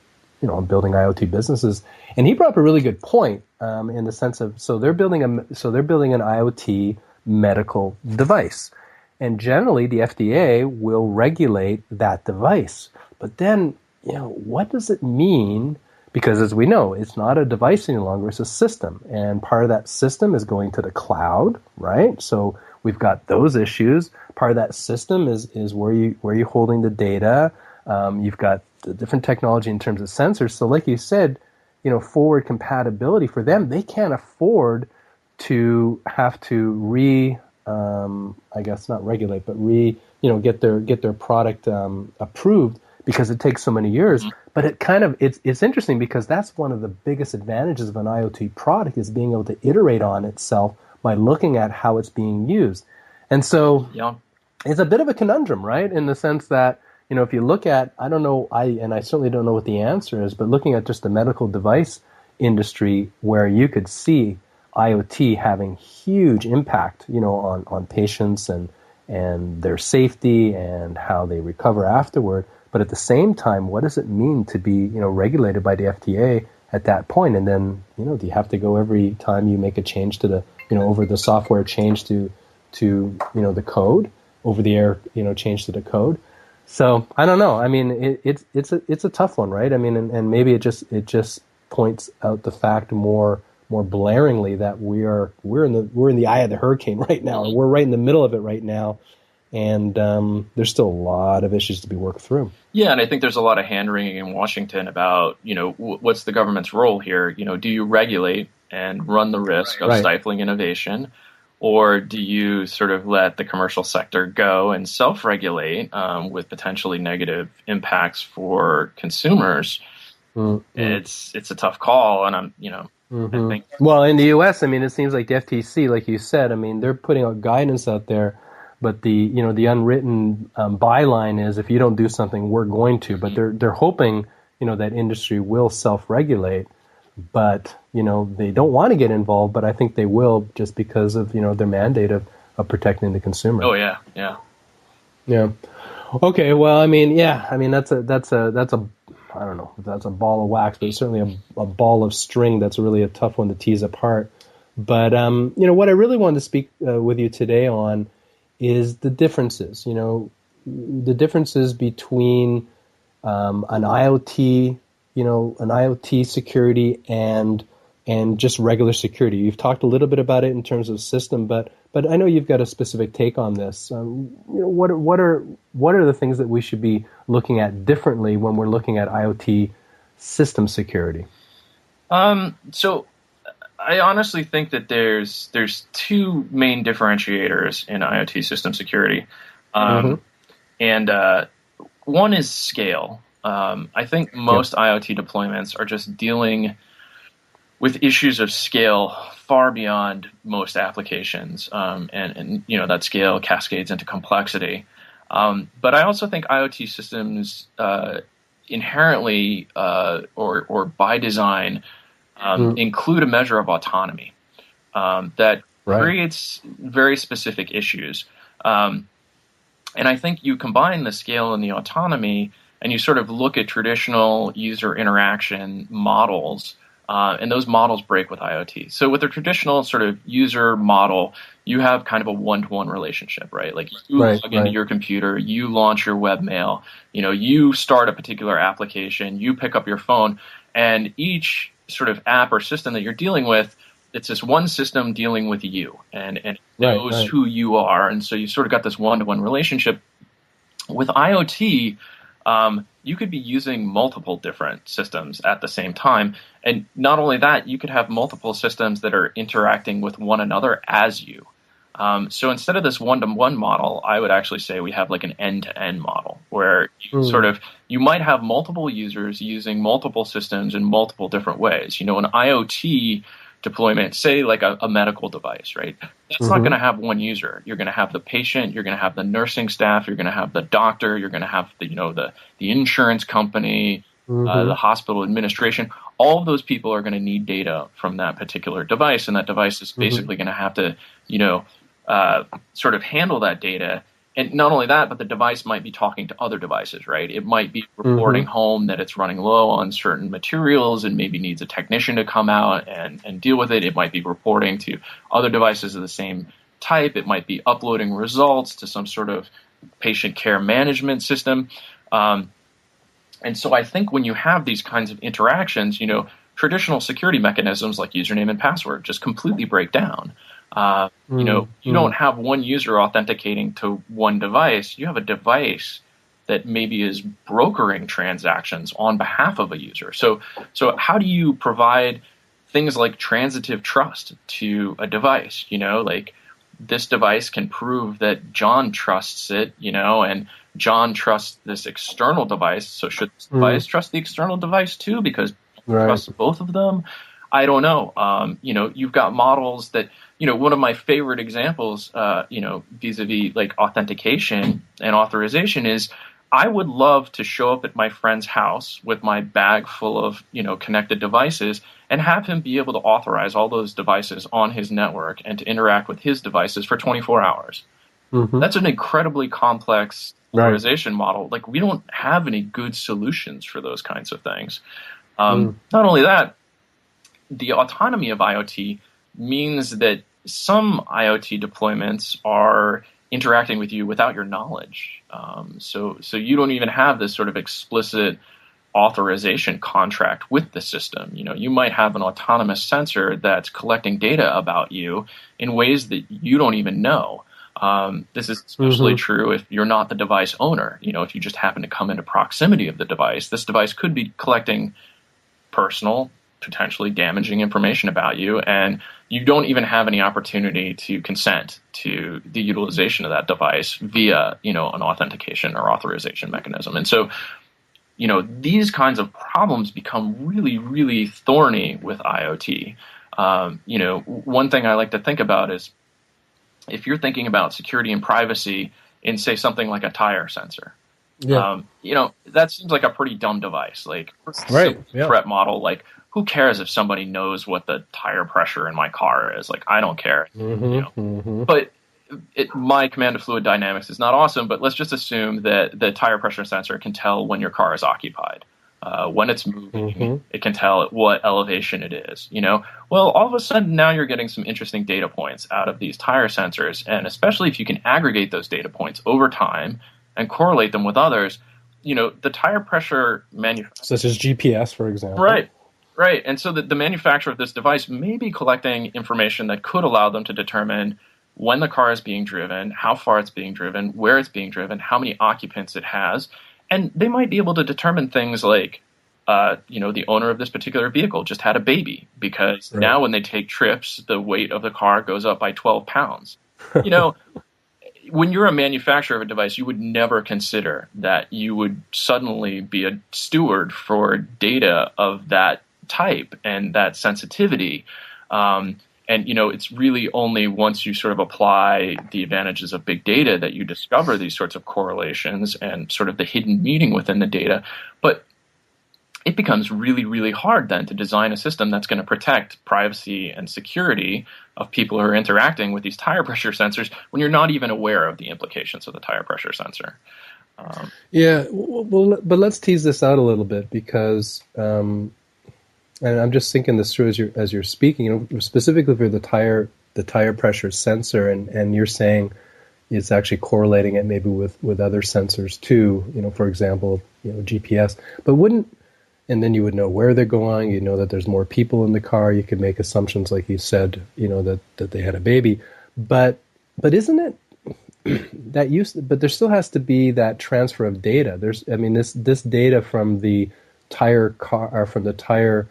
Speaker 4: on building IoT businesses, and he brought up a really good point in the sense of they're building an IoT medical device, and generally the FDA will regulate that device. But then, what does it mean? Because as we know, it's not a device any longer; it's a system, and part of that system is going to the cloud, right? So we've got those issues. Part of that system is where you're holding the data. You've got the different technology in terms of sensors. So like you said, forward compatibility for them, they can't afford to have to I guess not regulate, but get their product approved, because it takes so many years. But it's interesting, because that's one of the biggest advantages of an IoT product, is being able to iterate on itself by looking at how it's being used. And so it's a bit of a conundrum, right? In the sense that, if you look at, I don't know, I certainly don't know what the answer is, but looking at just the medical device industry, where you could see IoT having huge impact, on patients and their safety and how they recover afterward. But at the same time, what does it mean to be, regulated by the FDA at that point. And then, do you have to go every time you make a change to the, over the software change to the code, over the air, change to the code? So I don't know. I mean, it's a tough one, right? I mean, and maybe it just points out the fact more blaringly that we're in the eye of the hurricane right now, or we're right in the middle of it right now, and there's still a lot of issues to be worked through.
Speaker 2: Yeah, and I think there's a lot of hand wringing in Washington about what's the government's role here? Do you regulate and run the risk of stifling innovation? Or do you sort of let the commercial sector go and self-regulate with potentially negative impacts for consumers? Mm-hmm. It's a tough call, and I think.
Speaker 4: Well, in the U.S., I mean, it seems like the FTC, like you said, I mean, they're putting out guidance out there, but the unwritten byline is if you don't do something, we're going to. But they're hoping that industry will self-regulate. But, they don't want to get involved, but I think they will just because of, their mandate of protecting the consumer.
Speaker 2: Oh, yeah, yeah.
Speaker 4: Yeah. Okay, well, I mean, that's a I don't know if that's a ball of wax, but it's certainly a ball of string that's really a tough one to tease apart. But, what I really wanted to speak with you today on is the differences, the differences between an IoT security and just regular security. You've talked a little bit about it in terms of system, but I know you've got a specific take on this. What are the things that we should be looking at differently when we're looking at IoT system security?
Speaker 2: So I honestly think that there's two main differentiators in IoT system security, and one is scale. I think most IoT deployments are just dealing with issues of scale far beyond most applications, and that scale cascades into complexity. But I also think IoT systems inherently or by design include a measure of autonomy that creates very specific issues. And I think you combine the scale and the autonomy, and you sort of look at traditional user interaction models, and those models break with IoT. So with a traditional sort of user model, you have kind of a one-to-one relationship, right? Like you plug into your computer, you launch your webmail, you start a particular application, you pick up your phone, and each sort of app or system that you're dealing with, it's this one system dealing with you, and it knows who you are, and so you sort of got this one-to-one relationship. With IoT, you could be using multiple different systems at the same time. And not only that, you could have multiple systems that are interacting with one another as you. So instead of this one-to-one model, I would actually say we have like an end-to-end model where you might have multiple users using multiple systems in multiple different ways. An IoT deployment, say like a medical device, right? That's not going to have one user. You're going to have the patient, you're going to have the nursing staff, you're going to have the doctor, you're going to have the insurance company, the hospital administration. All of those people are going to need data from that particular device, and that device is basically going to have to, sort of handle that data. And not only that, but the device might be talking to other devices, right? It might be reporting home that it's running low on certain materials and maybe needs a technician to come out and deal with it. It might be reporting to other devices of the same type. It might be uploading results to some sort of patient care management system. And so I think when you have these kinds of interactions, traditional security mechanisms like username and password just completely break down. You don't have one user authenticating to one device. You have a device that maybe is brokering transactions on behalf of a user. So how do you provide things like transitive trust to a device? Like this device can prove that John trusts it, and John trusts this external device. So should this device trust the external device too? Because he trusts both of them? I don't know. You've got models that, one of my favorite examples, vis-a-vis like authentication and authorization is I would love to show up at my friend's house with my bag full of, connected devices and have him be able to authorize all those devices on his network and to interact with his devices for 24 hours. That's an incredibly complex authorization model. Like we don't have any good solutions for those kinds of things. Not only that, the autonomy of IoT means that some IoT deployments are interacting with you without your knowledge. So you don't even have this sort of explicit authorization contract with the system. You might have an autonomous sensor that's collecting data about you in ways that you don't even know. This is especially true if you're not the device owner. If you just happen to come into proximity of the device, this device could be collecting personal, potentially damaging information about you, and you don't even have any opportunity to consent to the utilization of that device via, an authentication or authorization mechanism. And so, these kinds of problems become really, really thorny with IoT. One thing I like to think about is if you're thinking about security and privacy in, say, something like a tire sensor. Yeah. That seems like a pretty dumb device. Like, threat model, like, who cares if somebody knows what the tire pressure in my car is? Like, I don't care. But my command of fluid dynamics is not awesome, but let's just assume that the tire pressure sensor can tell when your car is occupied. When it's moving, it can tell at what elevation it is. Well, all of a sudden now you're getting some interesting data points out of these tire sensors, and especially if you can aggregate those data points over time and correlate them with others, the tire pressure manufacturer,
Speaker 4: such as GPS, for example.
Speaker 2: Right. And so the manufacturer of this device may be collecting information that could allow them to determine when the car is being driven, how far it's being driven, where it's being driven, how many occupants it has. And they might be able to determine things like, the owner of this particular vehicle just had a baby, because now when they take trips, the weight of the car goes up by 12 pounds. When you're a manufacturer of a device, you would never consider that you would suddenly be a steward for data of that type and that sensitivity. And, it's really only once you sort of apply the advantages of big data that you discover these sorts of correlations and sort of the hidden meaning within the data. But it becomes really, really hard then to design a system that's going to protect privacy and security of people who are interacting with these tire pressure sensors when you're not even aware of the implications of the tire pressure sensor.
Speaker 4: Well, but let's tease this out a little bit, because and I'm just thinking this through as you're speaking, specifically for the tire pressure sensor, and you're saying it's actually correlating it maybe with other sensors too, for example, GPS. But and then you would know where they're going, you know that there's more people in the car, you could make assumptions like you said, that they had a baby. But isn't it but there still has to be that transfer of data. This data from the tire car, or from the tire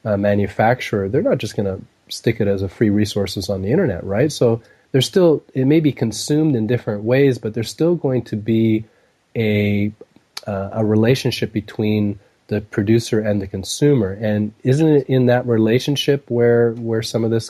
Speaker 4: manufacturer, they're not just going to stick it as a free resources on the internet, right? So it may be consumed in different ways, but there's still going to be a relationship between the producer and the consumer. And isn't it in that relationship where some of this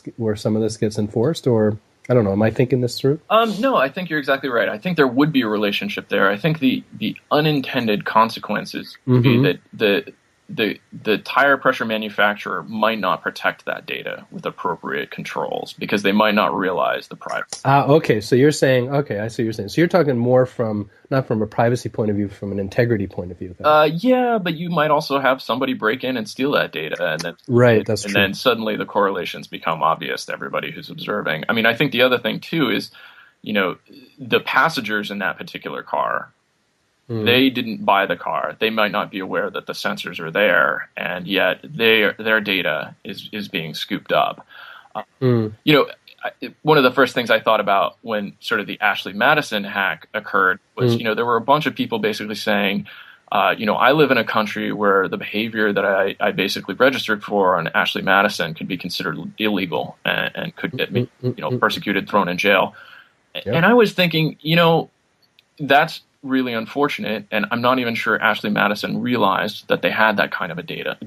Speaker 4: gets enforced? Or I don't know, am I thinking this through?
Speaker 2: No, I think you're exactly right. I think there would be a relationship there. I think the unintended consequences would be that the tire pressure manufacturer might not protect that data with appropriate controls, because they might not realize the privacy.
Speaker 4: Okay. So you're saying, I see what you're saying. So you're talking more not from a privacy point of view, from an integrity point of view.
Speaker 2: Yeah, but you might also have somebody break in and steal that data, and then
Speaker 4: that's true.
Speaker 2: Then suddenly the correlations become obvious to everybody who's observing. I mean, I think the other thing too is, the passengers in that particular car. They didn't buy the car. They might not be aware that the sensors are there, and yet their data is being scooped up. One of the first things I thought about when sort of the Ashley Madison hack occurred was, there were a bunch of people basically saying, I live in a country where the behavior that I basically registered for on Ashley Madison could be considered illegal and could get me, persecuted, thrown in jail. Yep. And I was thinking, that's really unfortunate, and I'm not even sure Ashley Madison realized that they had that kind of data,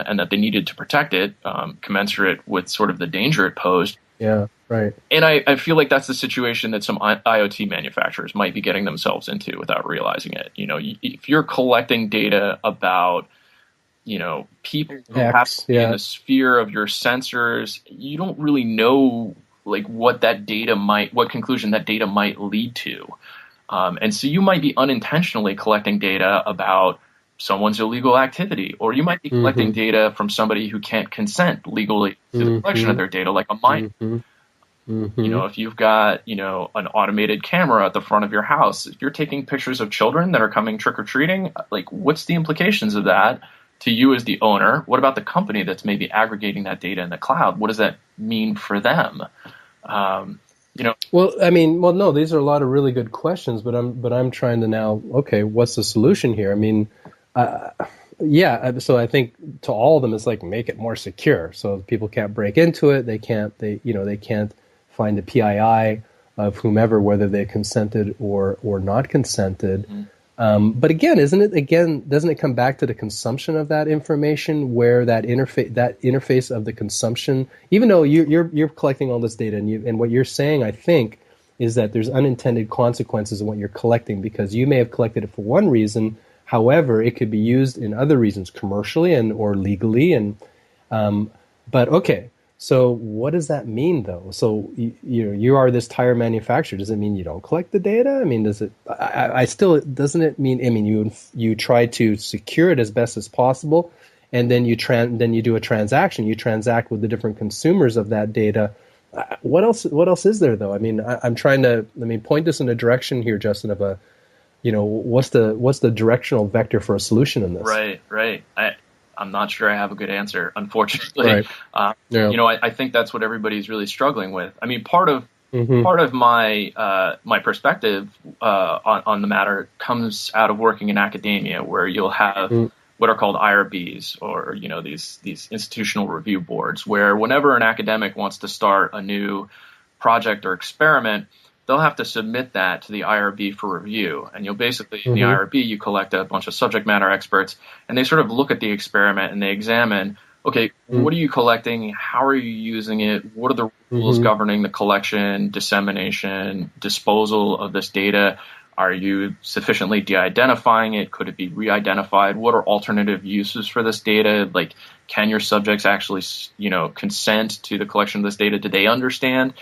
Speaker 2: and that they needed to protect it, commensurate with sort of the danger it posed.
Speaker 4: Yeah, right.
Speaker 2: And I feel like that's the situation that some IoT manufacturers might be getting themselves into without realizing it. If you're collecting data about, people who have to be in the sphere of your sensors, you don't really know what conclusion that data might lead to. And so you might be unintentionally collecting data about, someone's illegal activity, or you might be collecting data from somebody who can't consent legally to the collection of their data, like a minor. If you've got, an automated camera at the front of your house, if you're taking pictures of children that are coming trick-or-treating, like, what's the implications of that to you as the owner? What about the company that's maybe aggregating that data in the cloud? What does that mean for them?
Speaker 4: No, these are a lot of really good questions, but I'm trying to now, okay, what's the solution here? I mean, so I think to all of them, it's like, make it more secure so people can't break into it. They can't find the PII of whomever, whether they consented or not consented. But again, doesn't it come back to the consumption of that information, where that interface of the consumption, even though you're collecting all this data, and what you're saying, I think, is that there's unintended consequences in what you're collecting, because you may have collected it for one reason, however, it could be used in other reasons, commercially or legally, but okay. So what does that mean, though? So you are this tire manufacturer. Does it mean you don't collect the data? I mean, doesn't it mean? I mean, you try to secure it as best as possible, and then you do a transaction. You transact with the different consumers of that data. What else is there, though? I mean, I'm trying to point this in a direction here, Justin, of what's the directional vector for a solution in this?
Speaker 2: Right. I'm not sure I have a good answer, unfortunately. Right. I think that's what everybody's really struggling with. I mean, part of my my perspective on the matter comes out of working in academia, where you'll have what are called IRBs, or these institutional review boards, where whenever an academic wants to start a new project or experiment, they'll have to submit that to the IRB for review. And you'll basically, in the IRB, you collect a bunch of subject matter experts, and they sort of look at the experiment and they examine, okay, what are you collecting? How are you using it? What are the rules governing the collection, dissemination, disposal of this data? Are you sufficiently de-identifying it? Could it be re-identified? What are alternative uses for this data? Like, can your subjects actually, consent to the collection of this data? Do they understand?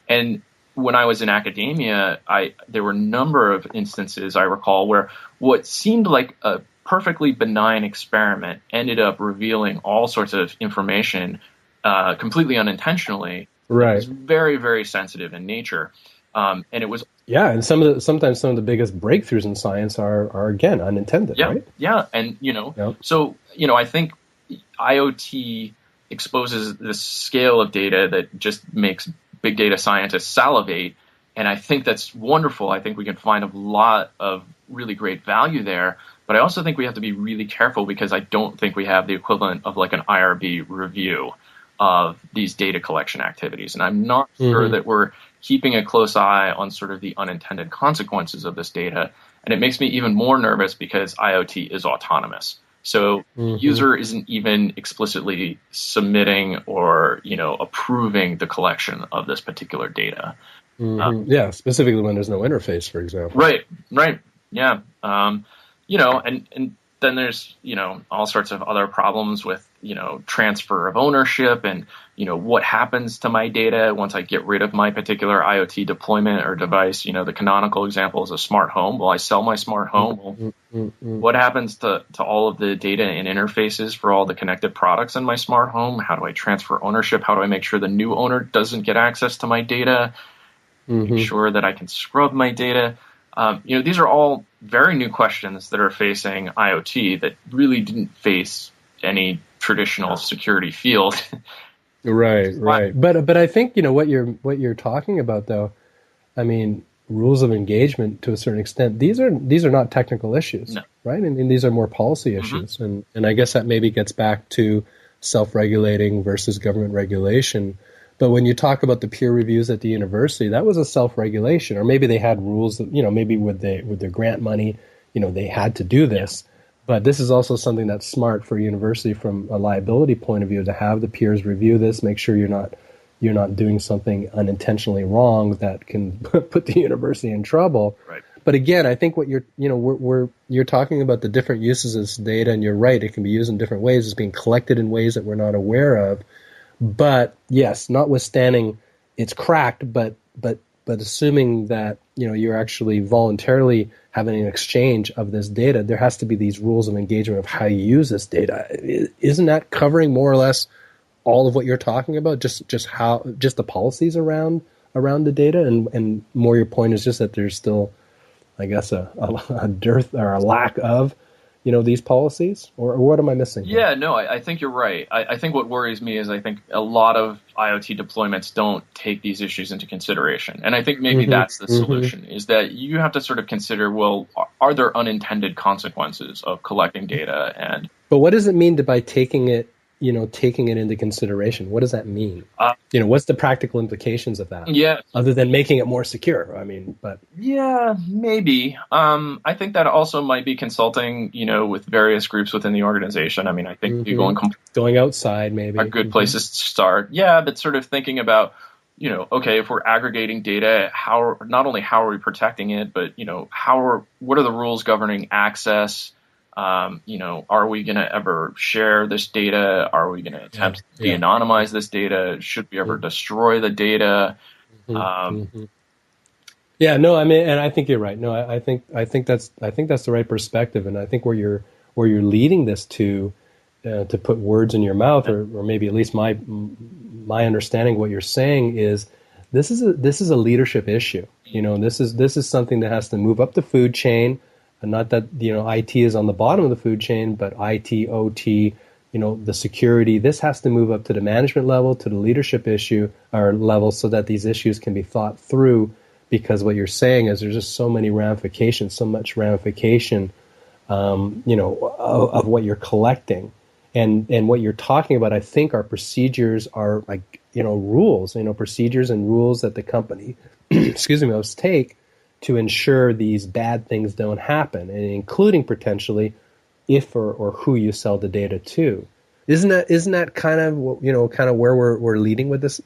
Speaker 2: And when I was in academia, there were a number of instances, I recall, where what seemed like a perfectly benign experiment ended up revealing all sorts of information completely unintentionally.
Speaker 4: Right.
Speaker 2: It was very, very sensitive in nature. And it was...
Speaker 4: Yeah, and sometimes some of the biggest breakthroughs in science are again, unintended, right?
Speaker 2: Yeah, and, so, I think IoT exposes this scale of data that just makes big data scientists salivate, and I think that's wonderful. I think we can find a lot of really great value there, but I also think we have to be really careful, because I don't think we have the equivalent of like an IRB review of these data collection activities, and I'm not sure that we're keeping a close eye on sort of the unintended consequences of this data, and it makes me even more nervous because IoT is autonomous. So the user isn't even explicitly submitting or, approving the collection of this particular data.
Speaker 4: Specifically when there's no interface, for example.
Speaker 2: Right. Yeah. And then there's, all sorts of other problems with, transfer of ownership and, what happens to my data once I get rid of my particular IoT deployment or device. The canonical example is a smart home. Well, I sell my smart home. What happens to all of the data and interfaces for all the connected products in my smart home? How do I transfer ownership? How do I make sure the new owner doesn't get access to my data? Make sure that I can scrub my data. These are all very new questions that are facing IoT that really didn't face any traditional security field.
Speaker 4: Right. But I think what you're talking about, though. I mean, rules of engagement to a certain extent. These are not technical issues, right? And these are more policy issues. And I guess that maybe gets back to self-regulating versus government regulation. But when you talk about the peer reviews at the university, that was a self-regulation, or maybe they had rules that, maybe with their grant money, they had to do this. But this is also something that's smart for a university from a liability point of view, to have the peers review this, make sure you're not doing something unintentionally wrong that can put the university in trouble.
Speaker 2: Right.
Speaker 4: But again, I think what you're talking about the different uses of this data, and you're right, it can be used in different ways. It's being collected in ways that we're not aware of. But yes, notwithstanding it's cracked, but assuming that, you're actually voluntarily having an exchange of this data, there has to be these rules of engagement of how you use this data. Isn't that covering more or less all of what you're talking about? Just the policies around the data, and more your point is just that there's still, I guess, a dearth or a lack of, these policies, or what am I missing here?
Speaker 2: Yeah, no, I think you're right. I think what worries me is I think a lot of IoT deployments don't take these issues into consideration. And I think maybe that's the solution, is that you have to sort of consider, well, are there unintended consequences of collecting data?
Speaker 4: But what does it mean by taking it into consideration? What does that mean? What's the practical implications of that?
Speaker 2: Yeah.
Speaker 4: Other than making it more secure, but.
Speaker 2: Yeah, maybe. I think that also might be consulting, with various groups within the organization. I mean, I think people
Speaker 4: going outside maybe
Speaker 2: are good places to start. Yeah, but sort of thinking about, okay, if we're aggregating data, not only how are we protecting it, but, what are the rules governing access? Are we going to ever share this data? Are we going to attempt to de-anonymize this data? Should we ever destroy the data?
Speaker 4: Yeah, no, I mean, and I think you're right. No, I think that's the right perspective, and I think where you're leading this to put words in your mouth, or maybe at least my understanding of what you're saying is this is a leadership issue. This is something that has to move up the food chain. And not that, IT is on the bottom of the food chain, but IT, OT, the security, this has to move up to the management level, to the leadership issue or level, so that these issues can be thought through, because what you're saying is there's just so much ramification, of what you're collecting. And what you're talking about, I think, are procedures, are like, rules, procedures and rules that the company, must take to ensure these bad things don't happen, and including potentially if or who you sell the data to. Isn't that kind of where we're leading with this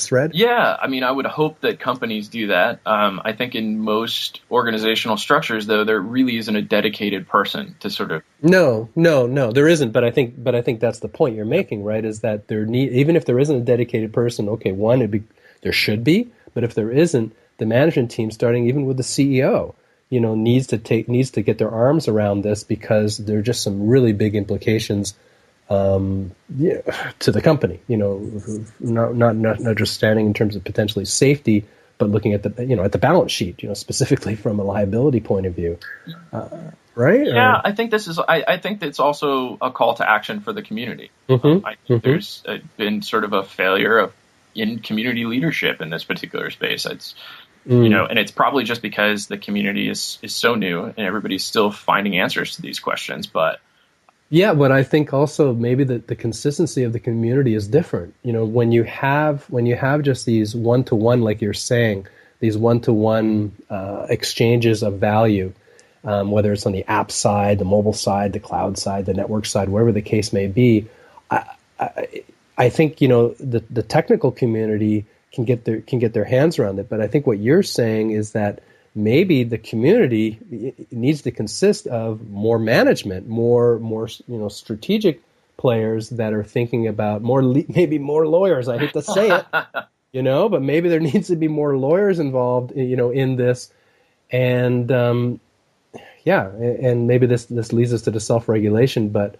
Speaker 4: thread?
Speaker 2: Yeah, I mean, I would hope that companies do that. I think in most organizational structures, though, there really isn't a dedicated person to sort of.
Speaker 4: No, there isn't. But I think that's the point you're making, right? Is that even if there isn't a dedicated person, okay, there should be, but if there isn't, the management team, starting even with the CEO, needs to get their arms around this, because there are just some really big implications to the company. Not just standing in terms of potentially safety, but looking at the balance sheet. Specifically from a liability point of view, right?
Speaker 2: Yeah, I think I think it's also a call to action for the community. I think there's been sort of a failure in community leadership in this particular space. And it's probably just because the community is so new and everybody's still finding answers to these questions. But
Speaker 4: I think also maybe the consistency of the community is different. When you have just these one-to-one, like you're saying, these one-to-one exchanges of value, whether it's on the app side, the mobile side, the cloud side, the network side, wherever the case may be, I think the technical community can get their hands around it. But I think what you're saying is that maybe the community needs to consist of more management, more strategic players that are thinking about maybe more lawyers. I hate to say it, but maybe there needs to be more lawyers involved, in this, and and maybe this leads us to the self-regulation, but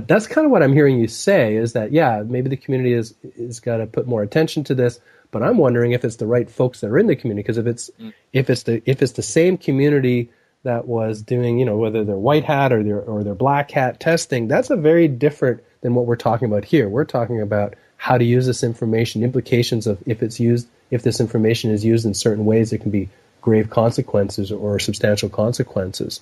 Speaker 4: that's kind of what I'm hearing you say, is that maybe the community is got to put more attention to this. But I'm wondering if it's the right folks that are in the community, because if it's the same community that was doing, whether they're white hat or they're black hat testing, that's a very different than what we're talking about here. We're talking about how to use this information, implications of if this information is used in certain ways, it can be grave consequences or substantial consequences,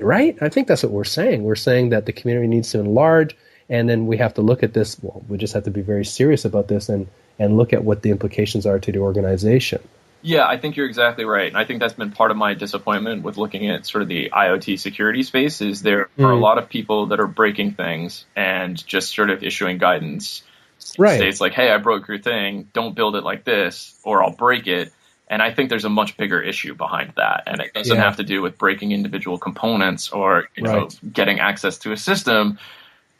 Speaker 4: right? I think that's what we're saying. We're saying that the community needs to enlarge, and then we have to look at this. Well, we just have to be very serious about this and look at what the implications are to the organization.
Speaker 2: Yeah, I think you're exactly right. And I think that's been part of my disappointment with looking at sort of the IoT security space, is there are a lot of people that are breaking things and just sort of issuing guidance.
Speaker 4: Right.
Speaker 2: States like, hey, I broke your thing, don't build it like this, or I'll break it. And I think there's a much bigger issue behind that. And it doesn't have to do with breaking individual components or getting access to a system.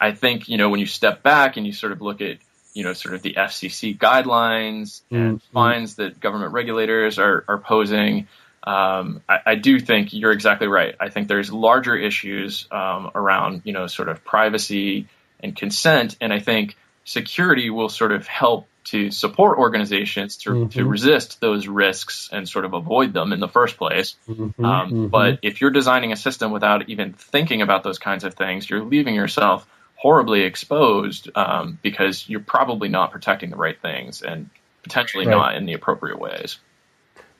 Speaker 2: I think, when you step back and you sort of look at sort of the FCC guidelines and fines that government regulators are posing. I do think you're exactly right. I think there's larger issues around, sort of privacy and consent. And I think security will sort of help to support organizations to resist those risks and sort of avoid them in the first place. But if you're designing a system without even thinking about those kinds of things, you're leaving yourself horribly exposed because you're probably not protecting the right things and potentially not in the appropriate ways.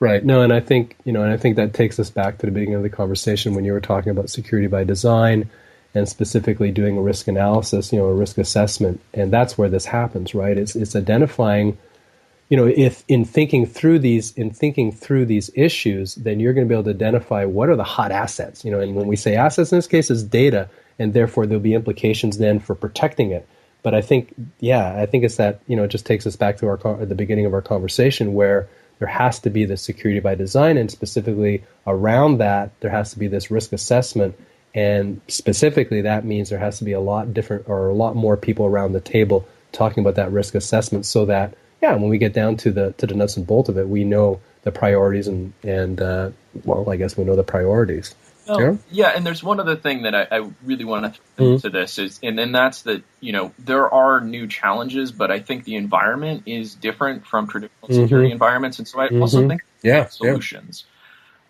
Speaker 4: Right. No, and I think, that takes us back to the beginning of the conversation when you were talking about security by design and specifically doing a risk analysis, a risk assessment. And that's where this happens, right? It's identifying, if in thinking through these issues, then you're going to be able to identify what are the hot assets, and when we say assets in this case is data, and therefore there'll be implications then for protecting it. But I think it's that, it just takes us back to the beginning of our conversation where there has to be the security by design, and specifically around that, there has to be this risk assessment. And specifically, that means there has to be a lot more people around the table talking about that risk assessment, so that when we get down to the nuts and bolts of it, we know the priorities and I guess we know the priorities.
Speaker 2: Yeah, and there's one other thing that I really want to think to this is, and that's that there are new challenges, but I think the environment is different from traditional security environments, and so I also think solutions.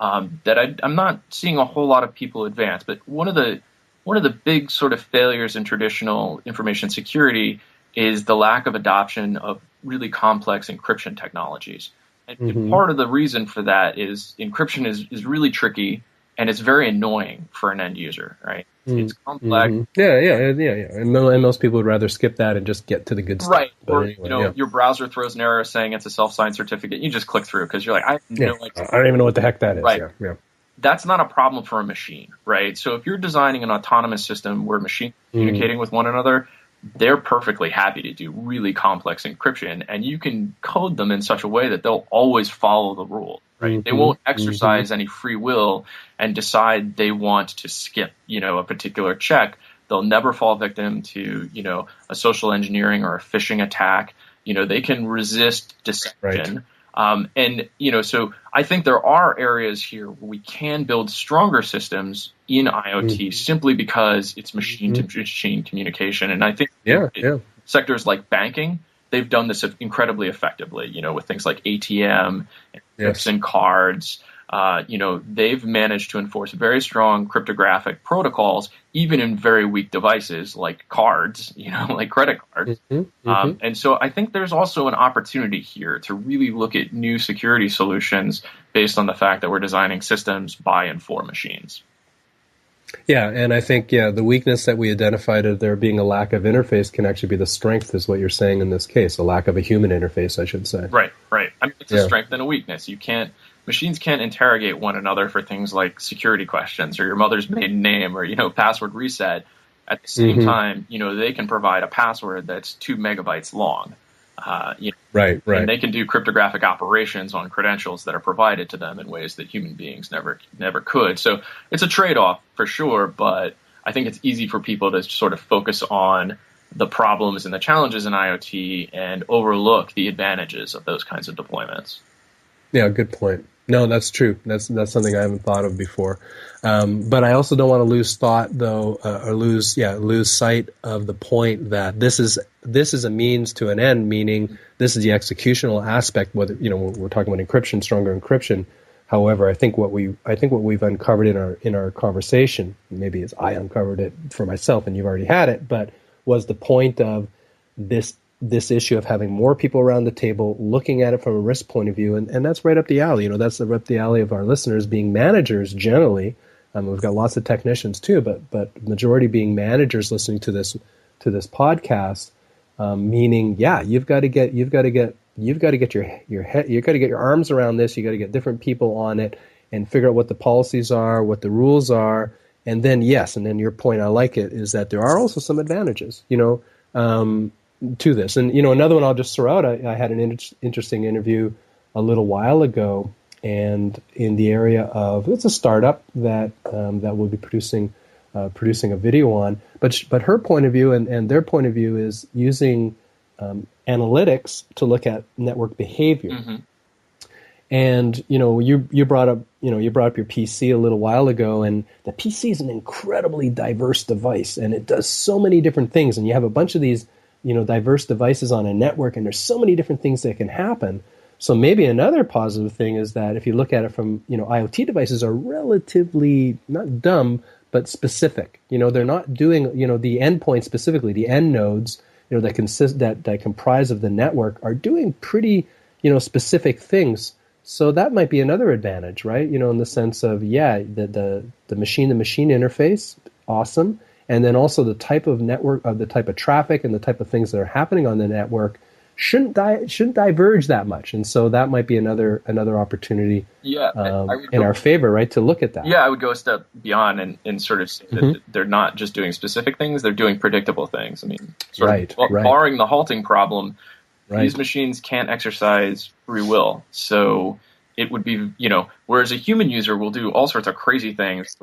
Speaker 2: That I'm not seeing a whole lot of people advance. But one of the big sort of failures in traditional information security is the lack of adoption of really complex encryption technologies. And part of the reason for that is encryption is really tricky and it's very annoying for an end user, right? It's complex.
Speaker 4: Yeah. And most people would rather skip that and just get to the good stuff.
Speaker 2: Right. Or, anyway, your browser throws an error saying it's a self-signed certificate. You just click through because you're like, I
Speaker 4: don't even know what the heck that is.
Speaker 2: Right.
Speaker 4: Yeah.
Speaker 2: That's not a problem for a machine, right? So if you're designing an autonomous system where machines are communicating with one another, they're perfectly happy to do really complex encryption, and you can code them in such a way that they'll always follow the rule. Right? They won't exercise any free will and decide they want to skip, a particular check. They'll never fall victim to, a social engineering or a phishing attack. They can resist deception. So I think there are areas here where we can build stronger systems in IoT simply because it's machine-to-machine communication. And I think sectors like banking, they've done this incredibly effectively, with things like ATM and chips and cards. They've managed to enforce very strong cryptographic protocols, even in very weak devices like cards, like credit cards. And so I think there's also an opportunity here to really look at new security solutions based on the fact that we're designing systems by and for machines.
Speaker 4: Yeah, and I think, the weakness that we identified of there being a lack of interface can actually be the strength, is what you're saying in this case, a lack of a human interface, I should say.
Speaker 2: Right. I mean, it's a strength and a weakness. Machines can't interrogate one another for things like security questions or your mother's maiden name or, password reset. At the same time, they can provide a password that's 2 megabytes long.
Speaker 4: Right.
Speaker 2: And they can do cryptographic operations on credentials that are provided to them in ways that human beings never could. So it's a trade-off for sure, but I think it's easy for people to sort of focus on the problems and the challenges in IoT and overlook the advantages of those kinds of deployments.
Speaker 4: Yeah, good point. No, that's true. That's something I haven't thought of before. But I also don't want to lose thought, though, or lose sight of the point that this is a means to an end. Meaning, this is the executional aspect. Whether we're talking about encryption, stronger encryption. However, I think what we've uncovered in our conversation, maybe as I uncovered it for myself, and you've already had it, but was the point of this issue of having more people around the table looking at it from a risk point of view, and that's right up the alley. That's right up the alley of our listeners being managers generally. We've got lots of technicians too, but majority being managers listening to this podcast. Meaning, you've got to get your arms around this. You got to get different people on it and figure out what the policies are, what the rules are, and then your point, I like it, is that there are also some advantages. To this. And, another one I'll just throw out, I had an interesting interview a little while ago, and in the area of, it's a startup that will be producing a video on, but her point of view and their point of view is using analytics to look at network behavior.
Speaker 2: Mm-hmm.
Speaker 4: And you brought up your PC a little while ago, and the PC is an incredibly diverse device, and it does so many different things. And you have a bunch of these diverse devices on a network, and there's so many different things that can happen. So maybe another positive thing is that if you look at it from IoT devices are relatively not dumb but specific. They're not doing the endpoint specifically, the end nodes that comprise of the network are doing pretty specific things. So that might be another advantage, right? In the sense of, the machine-to-machine interface, awesome. And then also the type of network, the type of traffic and the type of things that are happening on the network shouldn't diverge that much. And so that might be another opportunity in our favor, right, to look at that.
Speaker 2: Yeah, I would go a step beyond and sort of say that they're not just doing specific things, they're doing predictable things. I mean, barring the halting problem, these machines can't exercise free will. So it would be, whereas a human user will do all sorts of crazy things.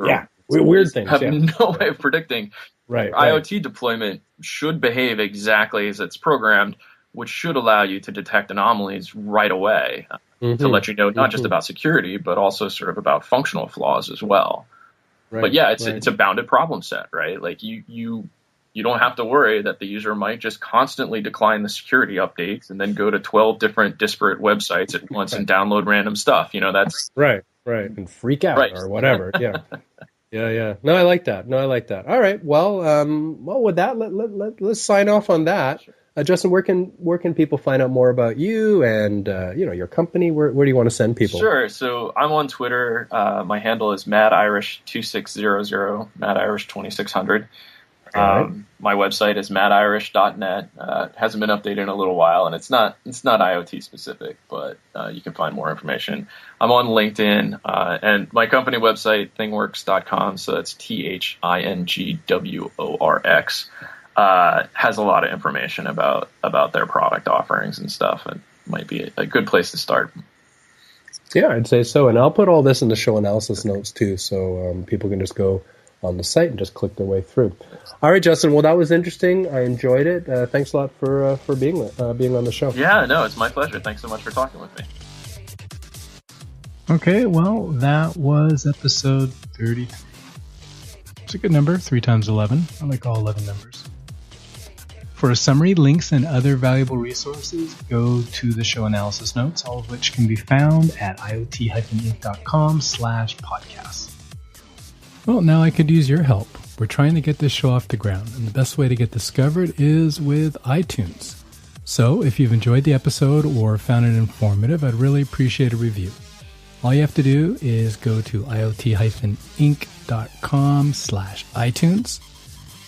Speaker 4: Weird things.
Speaker 2: Have no way of predicting.
Speaker 4: Right.
Speaker 2: IoT deployment should behave exactly as it's programmed, which should allow you to detect anomalies right away to let you know not just about security, but also sort of about functional flaws as well. Right. But it's a bounded problem set, right? Like you don't have to worry that the user might just constantly decline the security updates and then go to 12 different disparate websites at once and download random stuff. That's
Speaker 4: right. And freak out or whatever. Yeah. No, I like that. All right. Well, with that, let's sign off on that. Justin, where can people find out more about you and your company? Where do you want to send people?
Speaker 2: Sure. So I'm on Twitter. My handle is madirish2600, madirish2600. My website is madirish.net. It hasn't been updated in a little while, and it's not IoT specific, but you can find more information. I'm on LinkedIn, and my company website, ThingWorx.com, so that's ThingWorx, has a lot of information about their product offerings and stuff, and might be a good place to start.
Speaker 4: Yeah, I'd say so. And I'll put all this in the show analysis notes too, so people can just go on the site and just click their way through. All right, Justin. Well, that was interesting. I enjoyed it. Thanks a lot for being on the show.
Speaker 2: Yeah, no, it's my pleasure. Thanks so much for talking with me.
Speaker 3: Okay, well, that was episode 33. It's a good number, 3 times 11. I like all 11 numbers. For a summary, links, and other valuable resources, go to the show analysis notes, all of which can be found at iot-inc.com/podcasts. Well, now I could use your help. We're trying to get this show off the ground, and the best way to get discovered is with iTunes. So if you've enjoyed the episode or found it informative, I'd really appreciate a review. All you have to do is go to iot-inc.com/iTunes,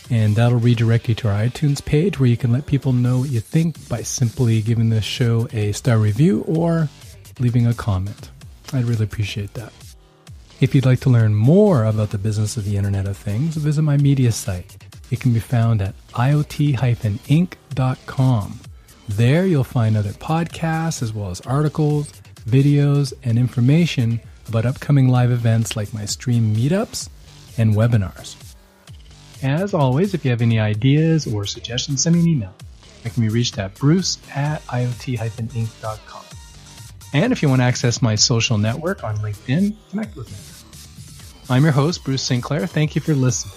Speaker 3: and that'll redirect you to our iTunes page where you can let people know what you think by simply giving this show a star review or leaving a comment. I'd really appreciate that. If you'd like to learn more about the business of the Internet of Things, visit my media site. It can be found at iot-inc.com. There you'll find other podcasts as well as articles, videos, and information about upcoming live events like my stream meetups and webinars. As always, if you have any ideas or suggestions, send me an email. I can be reached at bruce@iot-inc.com. And if you want to access my social network on LinkedIn, connect with me. I'm your host, Bruce Sinclair. Thank you for listening.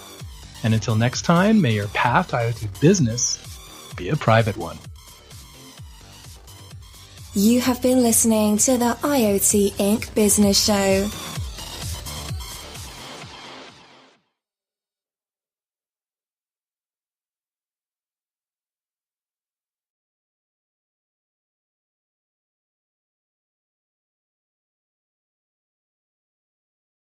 Speaker 3: And until next time, may your path to IoT business be a private one.
Speaker 1: You have been listening to the IoT Inc. Business Show.